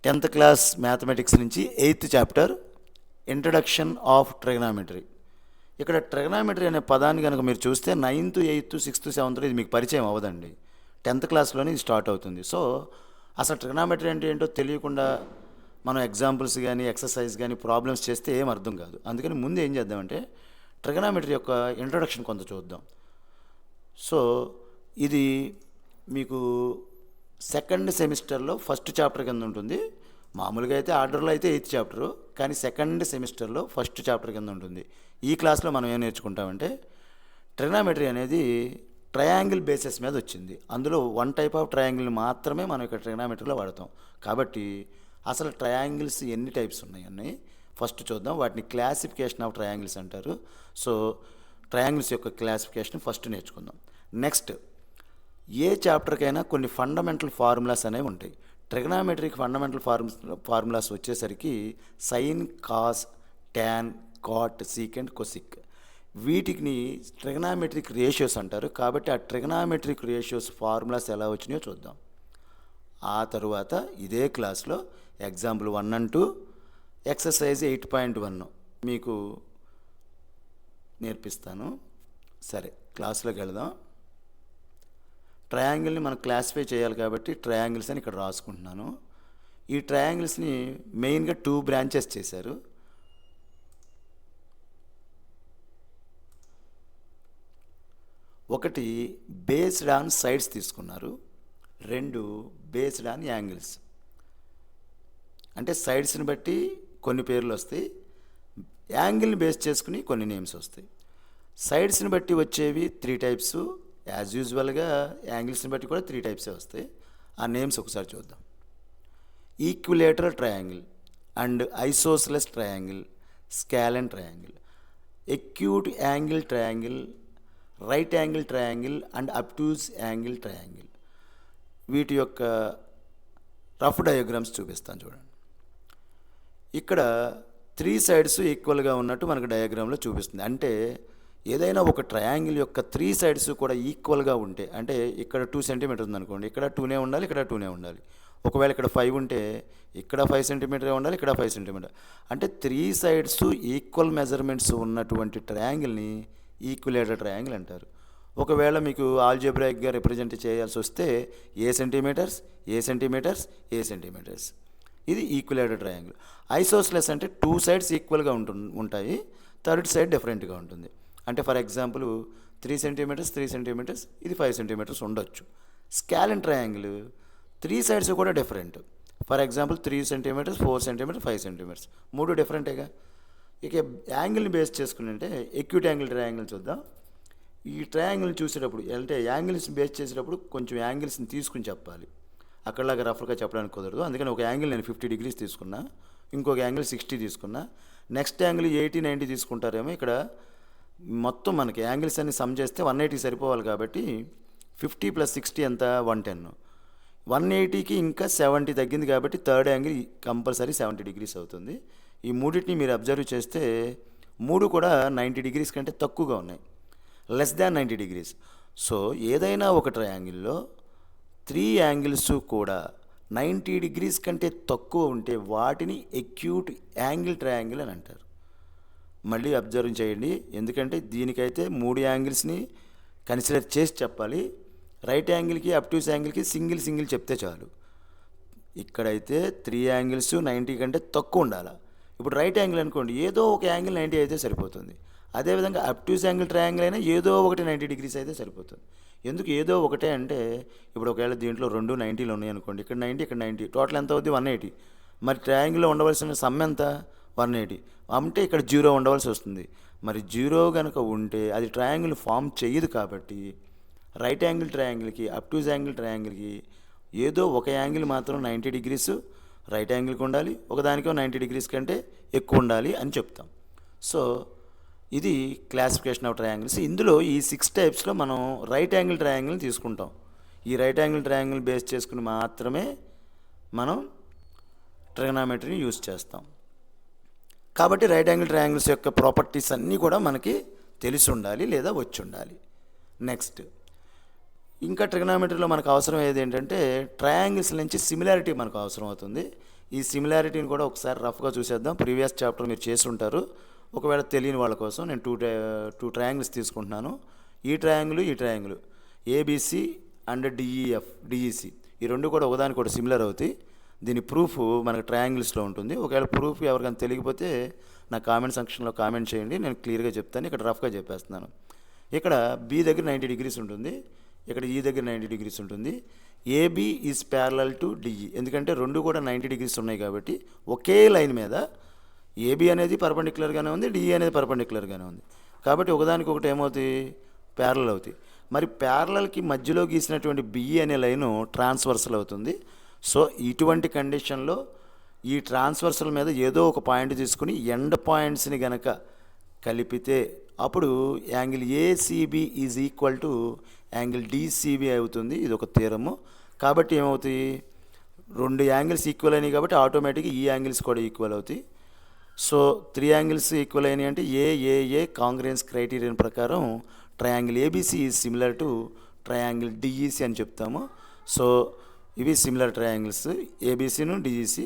10th class mathematics నుంచి 8th chapter introduction of trigonometry. ఇక్కడ trigonometry అనే పదాన్ని కనుక మీరు చూస్తే 9th 8th 6th 7th ఇది మీకు పరిచయం అవ్వదండి. 10th క్లాస్లోనే ఇది స్టార్ట్ అవుతుంది. సో అసలు ట్రిగనామెట్రీ అంటే ఏంటో తెలియకుండా మనం ఎగ్జాంపుల్స్ కానీ ఎక్సర్సైజ్ కానీ ప్రాబ్లమ్స్ చేస్తే ఏం అర్థం కాదు. అందుకని ముందు ఏం చేద్దామంటే ట్రిగనామెట్రీ యొక్క ఇంట్రడక్షన్ కొంత చూద్దాం. సో ఇది మీకు సెకండ్ సెమిస్టర్లో ఫస్ట్ చాప్టర్ కింద ఉంటుంది. మామూలుగా అయితే ఆర్డర్లో అయితే 8th చాప్టరు, కానీ సెకండ్ సెమిస్టర్లో ఫస్ట్ చాప్టర్ కింద ఉంటుంది. ఈ క్లాస్లో మనం ఏం నేర్చుకుంటామంటే ట్రిగనామెట్రీ అనేది ట్రయాంగిల్ బేసిస్ మీద వచ్చింది. అందులో వన్ టైప్ ఆఫ్ ట్రయాంగిల్ని మాత్రమే మనం ఇక్కడ ట్రిగనామెట్రీలో వాడతాం. కాబట్టి అసలు ట్రయాంగిల్స్ ఎన్ని టైప్స్ ఉన్నాయని ఫస్ట్ చూద్దాం. వాటిని క్లాసిఫికేషన్ ఆఫ్ ట్రయాంగిల్స్ అంటారు. సో ట్రయాంగిల్స్ యొక్క క్లాసిఫికేషన్ ఫస్ట్ నేర్చుకుందాం. నెక్స్ట్ ఏ చాప్టర్కైనా కొన్ని ఫండమెంటల్ ఫార్ములాస్ అనేవి ఉంటాయి. ట్రిగనామెట్రీకి ఫండమెంటల్ ఫార్ములాస్ వచ్చేసరికి sine, cos, tan, cot, secant, cosec. వీటిని ట్రిగనామెట్రిక్ రేషియోస్ అంటారు. కాబట్టి ఆ ట్రిగనామెట్రిక్ రేషియోస్ ఫార్ములాస్ ఎలా వచ్చినాయో చూద్దాం. ఆ తరువాత ఇదే క్లాస్లో ఎగ్జాంపుల్ 1 and 2 ఎక్సర్సైజ్ 8.1 మీకు నేర్పిస్తాను. సరే, క్లాస్లోకి వెళదాం. ట్రయాంగిల్ని మనం క్లాసిఫై చేయాలి కాబట్టి ట్రయాంగిల్స్ అని ఇక్కడ రాసుకుంటున్నాను. ఈ ట్రయాంగిల్స్ని మెయిన్గా 2 బ్రాంచెస్ చేశారు. ఒకటి బేస్డ్ ఆన్ సైడ్స్ తీసుకున్నారు, 2 బేస్డ్ ఆన్ యాంగిల్స్. అంటే సైడ్స్ని బట్టి కొన్ని పేర్లు వస్తాయి, యాంగిల్ని బేస్ చేసుకుని కొన్ని నేమ్స్ వస్తాయి. సైడ్స్ని బట్టి వచ్చేవి 3 టైప్స్, యాజ్ యూజువల్గా యాంగిల్స్ని బట్టి కూడా 3 టైప్సే వస్తాయి. ఆ నేమ్స్ ఒకసారి చూద్దాం. Equilateral triangle and isosceles triangle, scalene triangle, acute angle triangle, right angle triangle and obtuse angle triangle. వీటి యొక్క రఫ్ డయాగ్రామ్స్ చూపిస్తాను చూడండి. ఇక్కడ 3 సైడ్స్ ఈక్వల్గా ఉన్నట్టు మనకు డయాగ్రామ్లో చూపిస్తుంది. అంటే ఏదైనా ఒక ట్రయాంగిల్ యొక్క 3 సైడ్స్ కూడా ఈక్వల్గా ఉంటే, అంటే ఇక్కడ 2 సెంటీమీటర్ ఉందనుకోండి, ఇక్కడ 2నే ఉండాలి, ఇక్కడ 2నే ఉండాలి. ఒకవేళ ఇక్కడ 5 ఉంటే ఇక్కడ 5 సెంటీమీటరే ఉండాలి, ఇక్కడ 5 సెంటీమీటర్. అంటే 3 సైడ్స్ ఈక్వల్ మెజర్మెంట్స్ ఉన్నటువంటి ట్రయాంగిల్ని ఈక్విలేటరల్ ట్రయాంగిల్ అంటారు. ఒకవేళ మీకు ఆల్జీబ్రాయిక్గా రిప్రజెంట్ చేయాల్సి వస్తే ఏ సెంటీమీటర్స్, ఏ సెంటీమీటర్స్, ఏ సెంటీమీటర్స్, ఇది ఈక్విలేటరల్ ట్రయాంగిల్. ఐసోసెలస్ అంటే 2 సైడ్స్ ఈక్వల్గా ఉంటాయి, థర్డ్ సైడ్ డిఫరెంట్గా ఉంటుంది. అంటే ఫర్ ఎగ్జాంపుల్ 3 సెంటీమీటర్స్, 3 సెంటీమీటర్స్, ఇది 5 సెంటీమీటర్స్ ఉండొచ్చు. స్కాలెన్ ట్రయాంగిల్ 3 సైడ్స్ కూడా different. For example 3 centimetres, 4 centimetres, 5 centimetres, 3 డిఫరెంటేగా. ఇక యాంగిల్ని బేస్ చేసుకుని అంటే ఎక్యూట్ యాంగిల్ ట్రయాంగిల్ చూద్దాం. ఈ ట్రయాంగిల్ని చూసేటప్పుడు అంటే యాంగిల్స్ బేస్ చేసేటప్పుడు కొంచెం యాంగిల్స్ని తీసుకుని చెప్పాలి. అక్కడలాగా రఫ్గా చెప్పడానికి కుదరదు. అందుకని ఒక యాంగిల్ నేను 50 degrees తీసుకున్నా, ఇంకొక యాంగిల్ 60 తీసుకున్నా, నెక్స్ట్ యాంగిల్ 80, 90 తీసుకుంటారేమో. ఇక్కడ మొత్తం మనకి యాంగిల్స్ అన్ని సమ్ చేస్తే 180 సరిపోవాలి. కాబట్టి 50 + 60 ఎంత, 110. 180కి ఇంకా 70 తగ్గింది కాబట్టి థర్డ్ యాంగిల్ కంపల్సరీ 70 degrees అవుతుంది. ఈ మూడింటిని మీరు అబ్జర్వ్ చేస్తే 3 కూడా 90 degrees కంటే తక్కువగా ఉన్నాయి, లెస్ దాన్ 90 degrees. సో ఏదైనా ఒక ట్రయాంగిల్లో 3 యాంగిల్స్ కూడా 90 degrees కంటే తక్కువ ఉంటే వాటిని ఎక్యూట్ యాంగిల్ ట్రయాంగిల్ అని అంటారు. మళ్ళీ అబ్జర్వ్ చేయండి, ఎందుకంటే దీనికైతే 3 యాంగిల్స్ని కన్సిడర్ చేసి చెప్పాలి. రైట్ యాంగిల్కి అబ్ట్యూస్ యాంగిల్కి సింగిల్ చెప్తే చాలు. ఇక్కడైతే 3 యాంగిల్స్ 90 కంటే తక్కువ ఉండాలి. ఇప్పుడు రైట్ యాంగిల్ అనుకోండి, ఏదో ఒక యాంగిల్ 90 అయితే సరిపోతుంది. అదేవిధంగా అబ్ట్యూస్ యాంగిల్ ట్రయాంగిల్ అయినా ఏదో ఒకటి 90 degrees అయితే సరిపోతుంది. ఎందుకు ఏదో ఒకటే అంటే, ఇప్పుడు ఒకవేళ దీంట్లో 2 90లు ఉన్నాయి అనుకోండి, ఇక్కడ 90, ఇక్కడ 90, టోటల్ ఎంత అవుద్ది, 180. మరి ట్రయాంగిల్లో ఉండవలసిన సమ్ ఎంత, 180. అంటే ఇక్కడ 0 ఉండవలసి వస్తుంది. మరి 0 కనుక ఉంటే అది ట్రయాంగిల్ ఫామ్ చెయ్యదు. కాబట్టి రైట్ యాంగిల్ ట్రయాంగిల్కి అబ్ట్యూస్ యాంగిల్ ట్రయాంగిల్కి ఏదో ఒక యాంగిల్ మాత్రం 90 degrees రైట్ యాంగిల్కి ఉండాలి, ఒకదానికో 90 degrees కంటే ఎక్కువ ఉండాలి అని చెప్తాం. సో ఇది క్లాసిఫికేషన్ ఆఫ్ ట్రయాంగిల్స్. ఇందులో ఈ 6 టైప్స్లో మనం రైట్ యాంగిల్ ట్రయాంగిల్ని తీసుకుంటాం. ఈ రైట్ యాంగిల్ ట్రయాంగిల్ బేస్ చేసుకుని మాత్రమే మనం ట్రిగనామెట్రీని యూజ్ చేస్తాం. కాబట్టి రైట్ యాంగిల్ ట్రయాంగిల్స్ యొక్క ప్రాపర్టీస్ అన్నీ కూడా మనకి తెలిసి ఉండాలి లేదా వచ్చి ఉండాలి. నెక్స్ట్ ఇంకా ట్రిగనామెట్రీలో మనకు అవసరం ఏది ఏంటంటే ట్రయాంగిల్స్ నుంచి సిమిలారిటీ మనకు అవసరం అవుతుంది. ఈ సిమిలారిటీని కూడా ఒకసారి రఫ్గా చూసేద్దాం. ప్రీవియస్ చాప్టర్ మీరు చేసి ఉంటారు. ఒకవేళ తెలియని వాళ్ళ కోసం నేను టూ ట్రయాంగిల్స్ తీసుకుంటున్నాను. ఈ ట్రయాంగిల్ ఏబిసి అండ్ డిఈసి ఈ రెండు కూడా ఒకదానికొకటి సిమిలర్ అవుతాయి. దీని ప్రూఫ్ మనకు ట్రయాంగిల్స్లో ఉంటుంది. ఒకవేళ ప్రూఫ్ ఎవరికైనా తెలియకపోతే నా కామెంట్ సెక్షన్లో కామెంట్ చేయండి, నేను క్లియర్గా చెప్తాను. ఇక్కడ రఫ్గా చెప్పేస్తున్నాను. ఇక్కడ బి దగ్గర 90 degrees ఉంటుంది, ఇక్కడ ఈ దగ్గర 90 degrees ఉంటుంది. AB is parallel to DE, ఎందుకంటే రెండు కూడా 90 degrees ఉన్నాయి కాబట్టి ఒకే లైన్ మీద ఏబి అనేది పర్పెండిక్యులర్గానే ఉంది, డిఈ అనేది పర్పెండిక్యులర్గానే ఉంది. కాబట్టి ఒకదానికొకటి ఏమవుతాయి, ప్యారలల్ అవుతాయి. మరి ప్యారలల్కి మధ్యలో గీసినటువంటి బిఈ అనే లైను ట్రాన్స్వర్సల్ అవుతుంది. సో ఇటువంటి కండిషన్లో ఈ ట్రాన్స్వర్సల్ మీద ఏదో ఒక పాయింట్ తీసుకుని ఎండ్ పాయింట్స్ని గనక కలిపితే అప్పుడు angle ACB is equal to angle DCB అవుతుంది. ఇది ఒక థియరము. కాబట్టి ఏమవుతాయి, రెండు యాంగిల్స్ ఈక్వల్ అయినాయి కాబట్టి ఆటోమేటిక్గా ఈ యాంగిల్స్ కూడా ఈక్వల్ అవుతాయి. సో 3 యాంగిల్స్ ఈక్వల్ అయినాయి అంటే ఏఏఏ కాంగ్రెన్స్ క్రైటీరియన్ ప్రకారం triangle ABC is similar to triangle DEC అని చెప్తాము. సో ఇవి సిమిలర్ ట్రయాంగిల్స్ ఏబిసిను డిఈసి.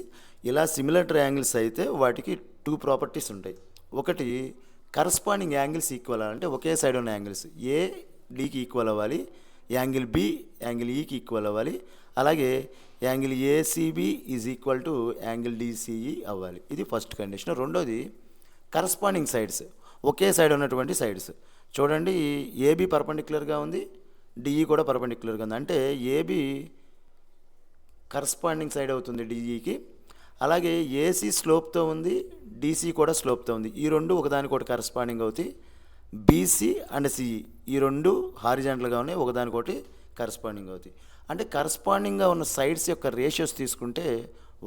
ఇలా సిమిలర్ ట్రయాంగిల్స్ అయితే వాటికి 2 ప్రాపర్టీస్ ఉంటాయి. ఒకటి కరస్పాండింగ్ యాంగిల్స్ ఈక్వల్ అంటే ఒకే సైడ్ ఉన్న యాంగిల్స్ ఏ డికి ఈక్వల్ అవ్వాలి, యాంగిల్ బి యాంగిల్ ఈకి ఈక్వల్ అవ్వాలి, అలాగే angle ACB is equal to angle DCE అవ్వాలి. ఇది ఫస్ట్ కండిషన్. రెండోది కరస్పాండింగ్ సైడ్స్, ఒకే సైడ్ ఉన్నటువంటి సైడ్స్. చూడండి, ఏబి పర్పెండిక్యులర్గా ఉంది, డిఈ కూడా పర్పెండిక్యులర్గా ఉంది. అంటే ఏబి కరస్పాండింగ్ సైడ్ అవుతుంది డిఈకి, అలాగే ఏసీ స్లోప్తో ఉంది, డీసీ కూడా స్లోప్తో ఉంది. ఈ రెండు ఒకదానికొకటి కరస్పాండింగ్ అవుతాయి. బీసీ అండ్ సిఈ ఈ రెండు హారిజాంటల్గా ఉన్నాయి, ఒకదానికొకటి కరస్పాండింగ్ అవుతాయి. అంటే కరస్పాండింగ్గా ఉన్న సైడ్స్ యొక్క రేషియోస్ తీసుకుంటే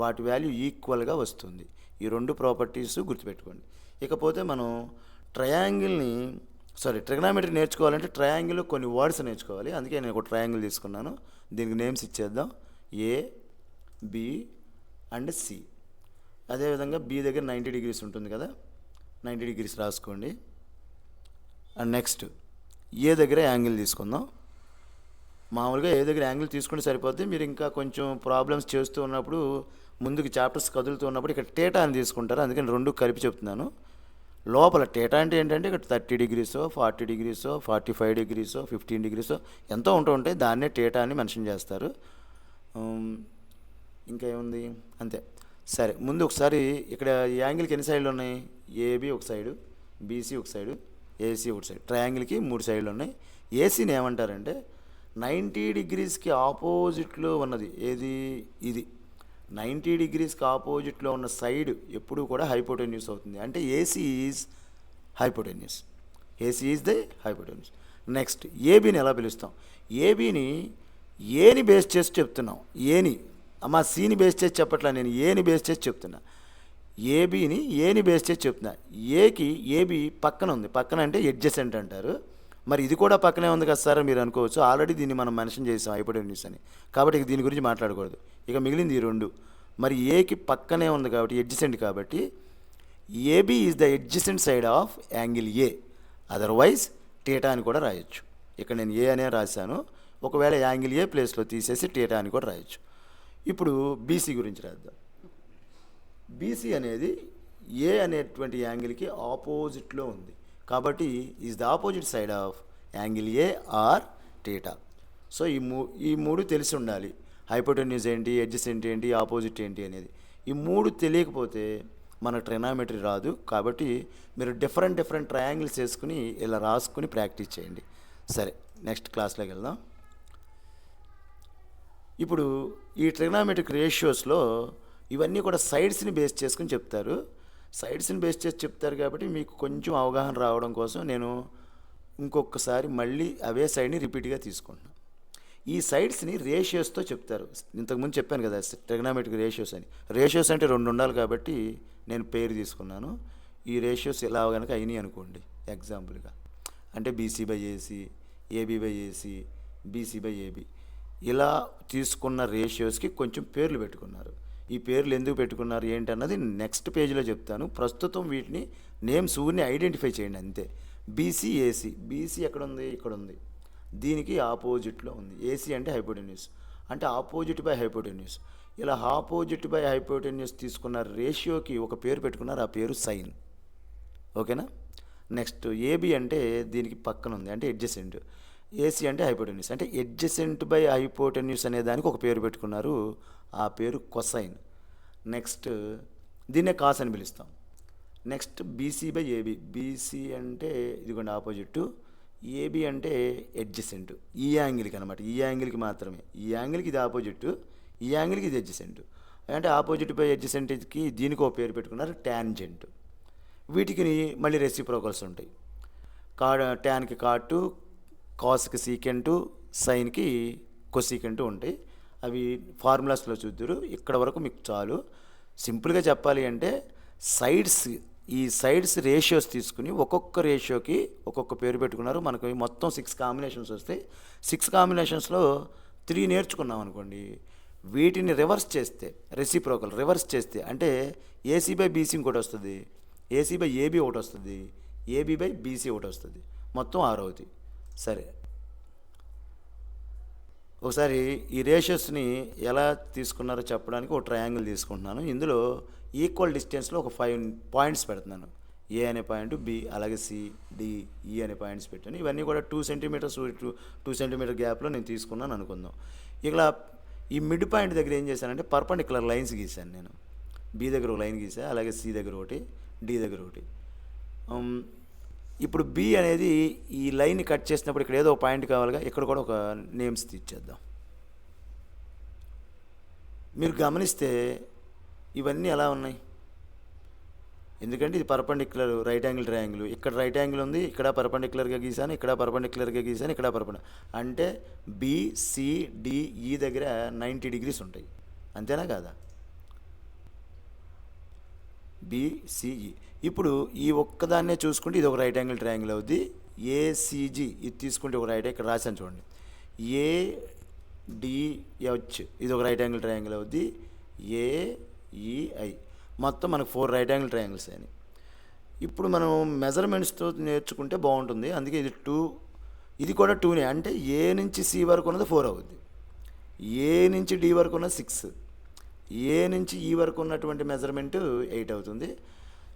వాటి వాల్యూ ఈక్వల్గా వస్తుంది. ఈ రెండు ప్రాపర్టీస్ గుర్తుపెట్టుకోండి. ఇకపోతే మనం ట్రిగనామెట్రీ నేర్చుకోవాలంటే ట్రయాంగిల్ కొన్ని వర్డ్స్ నేర్చుకోవాలి. అందుకే నేను ఒక ట్రయాంగిల్ తీసుకున్నాను. దీనికి నేమ్స్ ఇచ్చేద్దాం, ఏ, బి అండ్ సి. అదేవిధంగా బి దగ్గర 90 degrees ఉంటుంది కదా, 90 degrees రాసుకోండి. అండ్ నెక్స్ట్ ఏ దగ్గర యాంగిల్ తీసుకుందాం. మామూలుగా ఏ దగ్గర యాంగిల్ తీసుకుంటే సరిపోద్ది. మీరు ఇంకా కొంచెం ప్రాబ్లమ్స్ చేస్తూ ఉన్నప్పుడు, ముందుకు చాప్టర్స్ కదులుతూ ఉన్నప్పుడు ఇక్కడ టేటా అని తీసుకుంటారు. అందుకని రెండు కలిపి చెప్తున్నాను. లోపల టేటా అంటే ఏంటంటే ఇక్కడ 30 degrees 40 degrees 45 degrees 15 degrees ఎంతో ఉంటూ ఉంటాయి. దాన్నే టేటా అని మెన్షన్ చేస్తారు. ఇంకా ఏముంది, అంతే. సరే, ముందు ఒకసారి ఇక్కడ యాంగిల్కి ఎన్ని సైడ్లు ఉన్నాయి, ఏబి ఒక సైడు, బీసీ ఒక సైడు, ఏసీ ఒక సైడ్. ట్రయాంగిల్కి 3 సైడ్లు ఉన్నాయి. ఏసీని ఏమంటారంటే 90 degreesకి ఆపోజిట్లో ఉన్నది ఏది, ఇది 90 degreesకి ఆపోజిట్లో ఉన్న సైడ్ ఎప్పుడూ కూడా హైపోటెన్యూస్ అవుతుంది. అంటే AC is hypotenuse, AC is the hypotenuse. Next ఏబీని ఎలా పిలుస్తాం, ఏబీని ఏని బేస్ చేసి చెప్తున్నాం. ఏని అమ్మా సిని బేస్ చేసి చెప్పట్లా, నేను ఏని బేస్ చేసి చెప్తున్నా. ఏబీని ఏని బేస్ చేసి చెప్తున్నా. ఏకి ఏబి పక్కన ఉంది, పక్కన అంటే ఎడ్జసెంట్ అంటారు. మరి ఇది కూడా పక్కనే ఉంది కదా సార్ మీరు అనుకోవచ్చు. ఆల్రెడీ దీన్ని మనం మెన్షన్ చేసాం హైపోటెన్యూస్ అని, కాబట్టి ఇక దీని గురించి మాట్లాడకూడదు. ఇక మిగిలింది ఈ రెండు. మరి ఏకి పక్కనే ఉంది కాబట్టి ఎడ్జసెంట్, కాబట్టి AB is the adjacent side of angle A. Otherwise theta అని కూడా రాయొచ్చు. ఇక్కడ నేను ఏ అనే రాశాను. ఒకవేళ యాంగిల్ ఏ ప్లేస్లో తీసేసి టీటా అని కూడా రాయొచ్చు. ఇప్పుడు బీసీ గురించి రాద్దాం. బీసీ అనేది ఏ అనేటువంటి యాంగిల్కి ఆపోజిట్లో ఉంది కాబట్టి is the opposite side of angle A or theta. So ఈ మూడు తెలిసి ఉండాలి. హైపోటెన్యూస్ ఏంటి, ఎడ్జసెంట్ ఏంటి, ఆపోజిట్ ఏంటి అనేది. ఈ మూడు తెలియకపోతే మనకు ట్రిగనామెట్రీ రాదు. కాబట్టి మీరు డిఫరెంట్ ట్రయాంగిల్స్ వేసుకుని ఇలా రాసుకుని ప్రాక్టీస్ చేయండి. సరే, నెక్స్ట్ క్లాస్లోకి వెళ్దాం. ఇప్పుడు ఈ ట్రిగనామెట్రిక్ రేషియోస్లో ఇవన్నీ కూడా సైడ్స్ని బేస్ చేసుకుని చెప్తారు. సైడ్స్ని బేస్ చేసి చెప్తారు కాబట్టి మీకు కొంచెం అవగాహన రావడం కోసం నేను ఇంకొకసారి మళ్ళీ అవే సైడ్ని రిపీట్గా తీసుకుంటున్నాను. ఈ సైడ్స్ని రేషియోస్తో చెప్తారు. ఇంతకుముందు చెప్పాను కదా ట్రిగనామెట్రిక్ రేషియోస్ అని. రేషియోస్ అంటే 2 ఉండాలి కాబట్టి నేను పేరు తీసుకున్నాను. ఈ రేషియోస్ ఇలా కనుక అయినాయి అనుకోండి ఎగ్జాంపుల్గా, అంటే BC by AC, AB by AC, BC by AB, ఇలా తీసుకున్న రేషియోస్కి కొంచెం పేర్లు పెట్టుకున్నారు. ఈ పేర్లు ఎందుకు పెట్టుకున్నారు ఏంటన్నది నెక్స్ట్ పేజీలో చెప్తాను. ప్రస్తుతం వీటిని నేమ్స్ ఊరిని ఐడెంటిఫై చేయండి అంతే. బీసీ ఏసీ, బీసీ ఎక్కడ ఉంది, ఇక్కడ ఉంది, దీనికి ఆపోజిట్లో ఉంది. ఏసీ అంటే హైపోటెన్యూస్, అంటే ఆపోజిట్ బై హైపోటెన్యూస్. ఇలా ఆపోజిట్ బై హైపోటెన్యూస్ తీసుకున్న రేషియోకి ఒక పేరు పెట్టుకున్నారు, ఆ పేరు సైన్. ఓకేనా. నెక్స్ట్ ఏబి అంటే దీనికి పక్కన ఉంది, అంటే ఎడ్జసెంట్. ఏసీ అంటే హైపోటెన్యూస్, అంటే ఎడ్జసెంట్ బై హైపోటెన్యూస్ అనే దానికి ఒక పేరు పెట్టుకున్నారు, ఆ పేరు కొసైన్. నెక్స్ట్ దీన్నే కాస్ అని పిలుస్తాం. Next BC by AB. BC అంటే ఇదిగోండి ఆపోజిట్, ఏబి అంటే ఎడ్జసెంట్. ఈ యాంగిల్కి అనమాట, ఈ యాంగిల్కి మాత్రమే. ఈ యాంగిల్కి ఇది ఆపోజిట్, ఈ యాంగిల్కి ఇది ఎడ్జసెంట్. అంటే ఆపోజిట్ బై ఎడ్జసెంట్కి దీనికి ఒక పేరు పెట్టుకున్నారు టాంజెంట్. వీటికి మళ్ళీ రెసిప్రోకల్స్ ఉంటాయి. ట్యాన్కి కాటు, కాస్కి సీకెంటు, సైన్కి కొసీకెంటు ఉంటాయి. అవి ఫార్ములాస్లో చూద్దరు. ఇక్కడ వరకు మీకు చాలు. సింపుల్గా చెప్పాలి అంటే ఈ సైడ్స్ రేషియోస్ తీసుకుని ఒక్కొక్క రేషియోకి ఒక్కొక్క పేరు పెట్టుకున్నారు. మనకు మొత్తం 6 కాంబినేషన్స్ వస్తాయి. 6 కాంబినేషన్స్లో 3 నేర్చుకున్నాం అనుకోండి, వీటిని రివర్స్ చేస్తే, రెసిప్రోకల్ రివర్స్ చేస్తే అంటే ఏసీ బై బీసీ ఇంకోటి వస్తుంది, ఏసీ బై ఏబీ ఒకటి వస్తుంది, ఏబీ బై బీసీ ఒకటి వస్తుంది, మొత్తం 6 అవుతాయి. సరే, ఒకసారి ఈ రేషియోస్ని ఎలా తీసుకున్నారో చెప్పడానికి ఒక ట్రయాంగిల్ తీసుకుంటున్నాను. ఇందులో ఈక్వల్ డిస్టెన్స్లో ఒక 5 పాయింట్స్ పెడుతున్నాను. ఏ అనే పాయింట్, బి, అలాగే సి, డి, ఈ అనే పాయింట్స్ పెట్టాను. ఇవన్నీ కూడా 2 సెంటీమీటర్స్ 2 సెంటీమీటర్ గ్యాప్లో నేను తీసుకున్నాను అనుకుందాం. ఇలా ఈ మిడ్ పాయింట్ దగ్గర ఏం చేశానంటే పర్పెండిక్యులర్ లైన్స్ గీశాను నేను. బి దగ్గర ఒక లైన్ గీసా, అలాగే సి దగ్గర ఒకటి, డి దగ్గర ఒకటి. ఇప్పుడు బి అనేది ఈ లైన్ని కట్ చేసినప్పుడు ఇక్కడ ఏదో ఒక పాయింట్ కావాలిగా, ఇక్కడ కూడా ఒక నేమ్స్ తీర్చేద్దాం. మీరు గమనిస్తే ఇవన్నీ ఎలా ఉన్నాయి, ఎందుకంటే ఇది పర్పెండిక్యులర్ రైట్ యాంగిల్ ట్రయాంగిల్. ఇక్కడ రైట్ యాంగిల్ ఉంది, ఇక్కడ పర్పెండిక్యులర్గా గీసాను, ఇక్కడ పర్పెండిక్యులర్గా గీసాను, ఇక్కడ అంటే బిసిడిఈ దగ్గర 90 డిగ్రీస్ ఉంటాయి. అంతేనా కాదా? బిసిఈ. ఇప్పుడు ఈ ఒక్కదాన్నే చూసుకుంటే ఇది ఒక రైట్ యాంగిల్ ట్రయాంగిల్ అవుద్ది. ఏసీజీ ఇది తీసుకుంటే ఒక రైట్, ఇక్కడ రాశాను చూడండి, ఏడిహెచ్ ఇది ఒక రైట్ యాంగిల్ ట్రయాంగిల్ అవుద్ది. ఏఈఐ మొత్తం మనకు 4 రైట్ యాంగిల్ ట్రయాంగిల్స్ అని. ఇప్పుడు మనం మెజర్మెంట్స్తో నేర్చుకుంటే బాగుంటుంది. అందుకే ఇది 2, ఇది కూడా 2నే. అంటే ఏ నుంచి సి వరకు ఉన్నది 4 అవుద్ది, ఏ నుంచి డి వరకు ఉన్నది 6, ఏ నుంచి ఈ వరకు ఉన్నటువంటి మెజర్మెంట్ 8 అవుతుంది.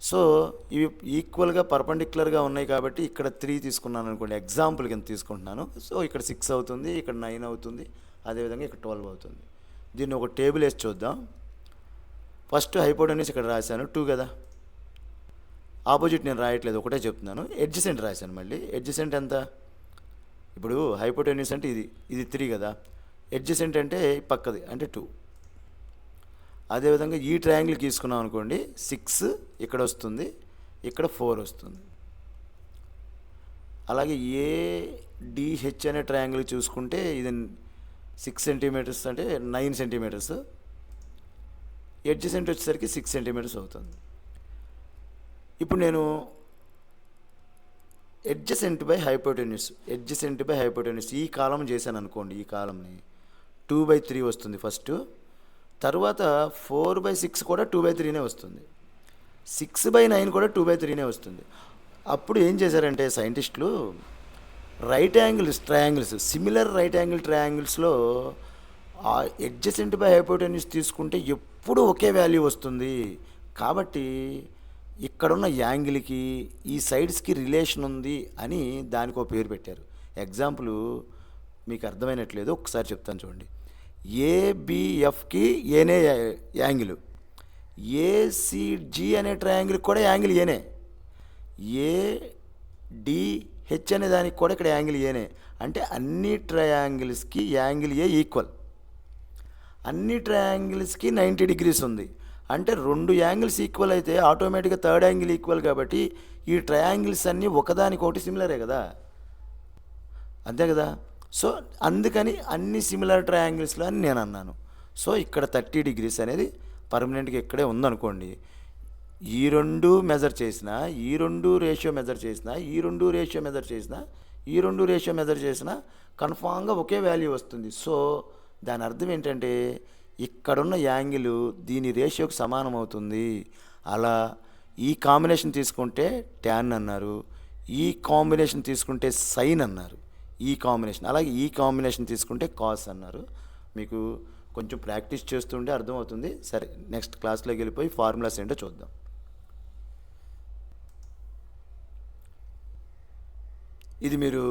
సో ఇవి ఈక్వల్గా పర్పెండిక్యులర్గా ఉన్నాయి కాబట్టి ఇక్కడ 3 తీసుకున్నాను అనుకోండి, ఎగ్జాంపుల్ కింద తీసుకుంటున్నాను. సో ఇక్కడ 6 అవుతుంది, ఇక్కడ 9 అవుతుంది, అదేవిధంగా ఇక్కడ 12 అవుతుంది. దీన్ని ఒక టేబుల్ వేసి చూద్దాం. ఫస్ట్ హైపోటెన్యూస్ ఇక్కడ రాశాను 2 కదా, ఆపోజిట్ నేను రాయట్లేదు, ఒకటే చెప్తున్నాను. ఎడ్జసెంట్ రాశాను. మళ్ళీ ఎడ్జసెంట్ ఎంత, ఇప్పుడు హైపోటెన్యూస్ అంటే ఇది 3 కదా, ఎడ్జసెంట్ అంటే పక్కది అంటే 2. అదేవిధంగా ఈ ట్రయాంగిల్ తీసుకున్నాం అనుకోండి, 6 ఇక్కడ వస్తుంది, ఇక్కడ 4 వస్తుంది. అలాగే ఏడిహెచ్ అనే ట్రయాంగిల్ చూసుకుంటే ఇది 6 సెంటీమీటర్స్ అంటే 9 సెంటీమీటర్స్, ఎడ్జసెంట్ వచ్చేసరికి 6 సెంటీమీటర్స్ అవుతుంది. ఇప్పుడు నేను ఎడ్జసెంట్ బై హైపోటెన్యూస్ ఈ కాలం చేశాను అనుకోండి, ఈ కాలంని 2/3 వస్తుంది ఫస్ట్. తర్వాత 4/6 కూడా 2/3నే వస్తుంది, 6/9 కూడా 2/3నే వస్తుంది. అప్పుడు ఏం చేశారంటే సైంటిస్టులు right angles triangles, similar right angle ట్రయాంగిల్స్లో ఆ ఎడ్జసెంట్ బై హైపోటెన్యూస్ తీసుకుంటే ఎప్పుడు ఒకే వాల్యూ వస్తుంది. కాబట్టి ఇక్కడున్న యాంగిల్కి ఈ సైడ్స్కి రిలేషన్ ఉంది అని దానికి ఒక పేరు పెట్టారు. ఎగ్జాంపుల్ మీకు అర్థమైనట్లేదు, ఒకసారి చెప్తాను చూడండి. ఏబిఎఫ్కి ఏనే యాంగిల్, ఏసీజీ అనే ట్రయాంగిల్కి కూడా యాంగిల్ ఏనే, ఏడిహెచ్ అనే దానికి కూడా ఇక్కడ యాంగిల్ ఏనే. అంటే అన్ని ట్రయాంగిల్స్కి యాంగిల్ ఏ ఈక్వల్, అన్ని ట్రయాంగిల్స్కి 90 డిగ్రీస్ ఉంది. అంటే 2 యాంగిల్స్ ఈక్వల్ అయితే ఆటోమేటిక్గా థర్డ్ యాంగిల్ ఈక్వల్. కాబట్టి ఈ ట్రయాంగిల్స్ అన్నీ ఒకదానికొకటి సిమిలరే కదా, అంతే కదా. సో అందుకని అన్ని సిమిలర్ ట్రయాంగిల్స్లో అని నేను అన్నాను. సో ఇక్కడ 30 డిగ్రీస్ అనేది పర్మనెంట్గా ఇక్కడే ఉందనుకోండి. ఈ 2 మెజర్ చేసినా, ఈ 2 రేషియో మెజర్ చేసినా, ఈ 2 రేషియో మెజర్ చేసినా, ఈ 2 రేషియో మెజర్ చేసినా కన్ఫామ్గా ఒకే వాల్యూ వస్తుంది. సో దాని అర్థం ఏంటంటే ఇక్కడున్న యాంగిల్ దీని రేషియోకి సమానం అవుతుంది. అలా ఈ కాంబినేషన్ తీసుకుంటే ట్యాన్ అన్నారు, ఈ కాంబినేషన్ తీసుకుంటే సైన్ అన్నారు, ఈ కాంబినేషన్. అలాగే ఈ కాంబినేషన్ తీసుకుంటే కాస్ అన్నారు. మీకు కొంచెం ప్రాక్టీస్ చేస్తుంటే అర్థమవుతుంది. సరే, నెక్స్ట్ క్లాస్లోకి వెళ్ళిపోయి ఫార్ములాస్ ఏంటో చూద్దాం. ఇది మీరు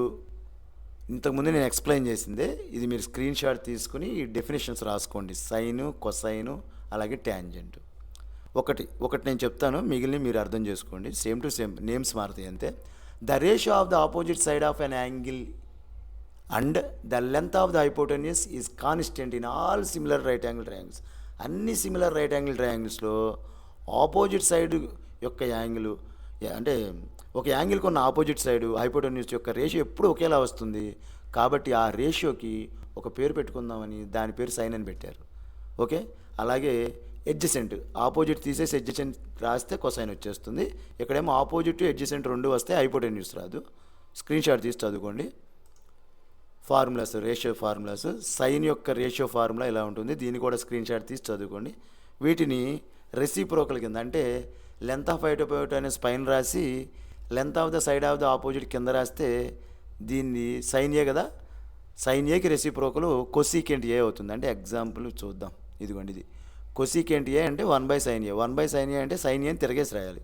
ఇంతకుముందు నేను ఎక్స్ప్లెయిన్ చేసిందే. ఇది మీరు స్క్రీన్ షాట్ తీసుకుని ఈ డెఫినేషన్స్ రాసుకోండి. సైను, కొసైను, అలాగే ట్యాంజెంట్. ఒకటి నేను చెప్తాను, మిగిలిన మీరు అర్థం చేసుకోండి. సేమ్ టు సేమ్, నేమ్స్ మారుతాయి అంతే. The ratio of the opposite side of an angle and the length of the hypotenuse is constant in all similar right angle triangles. అన్ని సిమిలర్ రైట్ యాంగిల్ ట్రయాంగిల్స్లో ఆపోజిట్ సైడ్ యొక్క angle, అంటే ఒక యాంగిల్కి ఉన్న opposite side hypotenuse యొక్క ratio ఎప్పుడు ఒకేలా వస్తుంది. కాబట్టి ఆ రేషియోకి ఒక పేరు పెట్టుకుందామని దాని పేరు సైన్ అని పెట్టారు. ఓకే, అలాగే ఎడ్జసెంట్, ఆపోజిట్ తీసేసి ఎడ్జసెంట్ రాస్తే కొసైన్ వచ్చేస్తుంది. ఇక్కడేమో ఆపోజిట్ ఎడ్జసెంట్ రెండు వస్తే హైపోటెన్యూస్ రాదు. స్క్రీన్ షాట్ తీసి చదువుకోండి. ఫార్ములాస్, రేషియో ఫార్ములాస్, సైన్ యొక్క రేషియో ఫార్ములా ఇలా ఉంటుంది. దీన్ని కూడా స్క్రీన్ షాట్ తీసి చదువుకోండి. వీటిని రెసిప్రోకల్ కింద, అంటే లెంత్ ఆఫ్ హైపోటెన్యూస్ పైన రాసి length of the side of the opposite కింద రాస్తే దీన్ని సైన్ ఏ కదా, సైన్ ఏకి రెసిప్రోకల్ కొసీకెంట్ ఏ అవుతుంది. అంటే ఎగ్జాంపుల్ చూద్దాం. ఇదిగోండి, ఇది కొసీకెంట్ ఏ అంటే 1/sin A. 1/sin A అంటే సైన్ ఏని తిరగేసి రాయాలి.